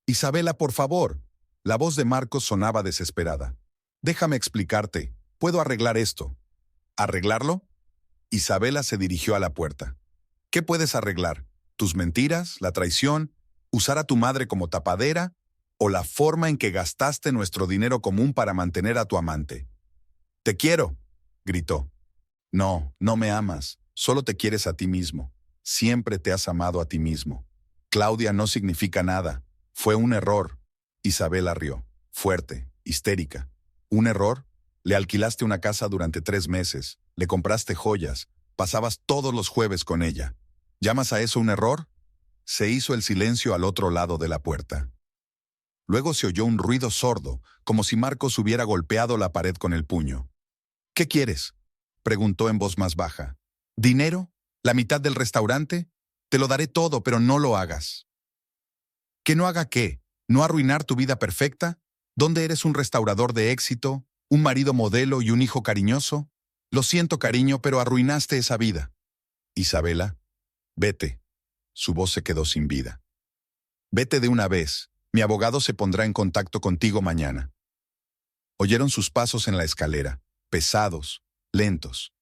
«Isabela, por favor». La voz de Marcos sonaba desesperada. «Déjame explicarte. Puedo arreglar esto». «¿Arreglarlo?». Isabela se dirigió a la puerta. «¿Qué puedes arreglar? ¿Tus mentiras? ¿La traición? ¿Usar a tu madre como tapadera? ¿O la forma en que gastaste nuestro dinero común para mantener a tu amante?». «Te quiero», gritó. «No, no me amas. Solo te quieres a ti mismo. Siempre te has amado a ti mismo. Claudia no significa nada. Fue un error». Isabela rió, fuerte, histérica. «¿Un error? Le alquilaste una casa durante 3 meses, le compraste joyas, pasabas todos los jueves con ella. ¿Llamas a eso un error?». Se hizo el silencio al otro lado de la puerta. Luego se oyó un ruido sordo, como si Marcos hubiera golpeado la pared con el puño. «¿Qué quieres?», preguntó en voz más baja. «¿Dinero? ¿La mitad del restaurante? Te lo daré todo, pero no lo hagas». «¿Que no haga qué? ¿No arruinar tu vida perfecta? ¿Dónde eres un restaurador de éxito, un marido modelo y un hijo cariñoso? Lo siento, cariño, pero arruinaste esa vida». «Isabela, vete». Su voz se quedó sin vida. «Vete de una vez. Mi abogado se pondrá en contacto contigo mañana». Oyeron sus pasos en la escalera, pesados, lentos.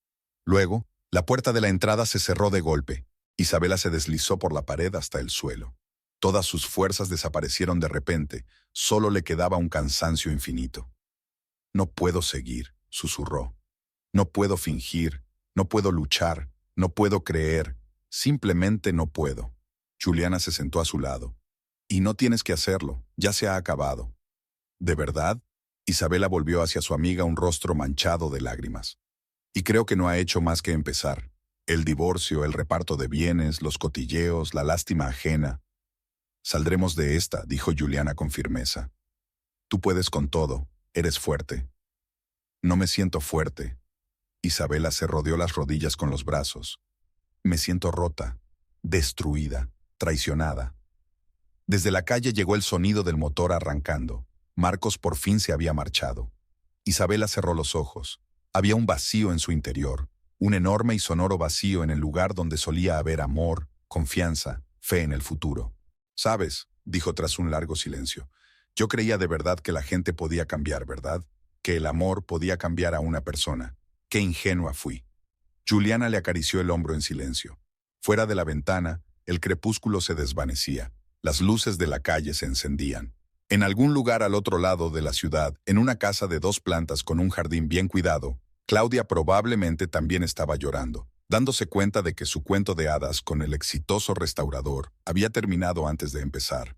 Luego, la puerta de la entrada se cerró de golpe. Isabela se deslizó por la pared hasta el suelo. Todas sus fuerzas desaparecieron de repente, solo le quedaba un cansancio infinito. No puedo seguir, susurró. No puedo fingir, no puedo luchar, no puedo creer, simplemente no puedo. Juliana se sentó a su lado. Y no tienes que hacerlo, ya se ha acabado. ¿De verdad? Isabela volvió hacia su amiga un rostro manchado de lágrimas. Y creo que no ha hecho más que empezar. El divorcio, el reparto de bienes, los cotilleos, la lástima ajena. Saldremos de esta, dijo Juliana con firmeza. Tú puedes con todo, eres fuerte. No me siento fuerte. Isabela se rodeó las rodillas con los brazos. Me siento rota, destruida, traicionada. Desde la calle llegó el sonido del motor arrancando. Marcos por fin se había marchado. Isabela cerró los ojos. Había un vacío en su interior, un enorme y sonoro vacío en el lugar donde solía haber amor, confianza, fe en el futuro. «¿Sabes?», dijo tras un largo silencio. «Yo creía de verdad que la gente podía cambiar, ¿verdad? Que el amor podía cambiar a una persona. Qué ingenua fui». Juliana le acarició el hombro en silencio. Fuera de la ventana, el crepúsculo se desvanecía. Las luces de la calle se encendían. En algún lugar al otro lado de la ciudad, en una casa de 2 plantas con un jardín bien cuidado, Claudia probablemente también estaba llorando, dándose cuenta de que su cuento de hadas con el exitoso restaurador había terminado antes de empezar.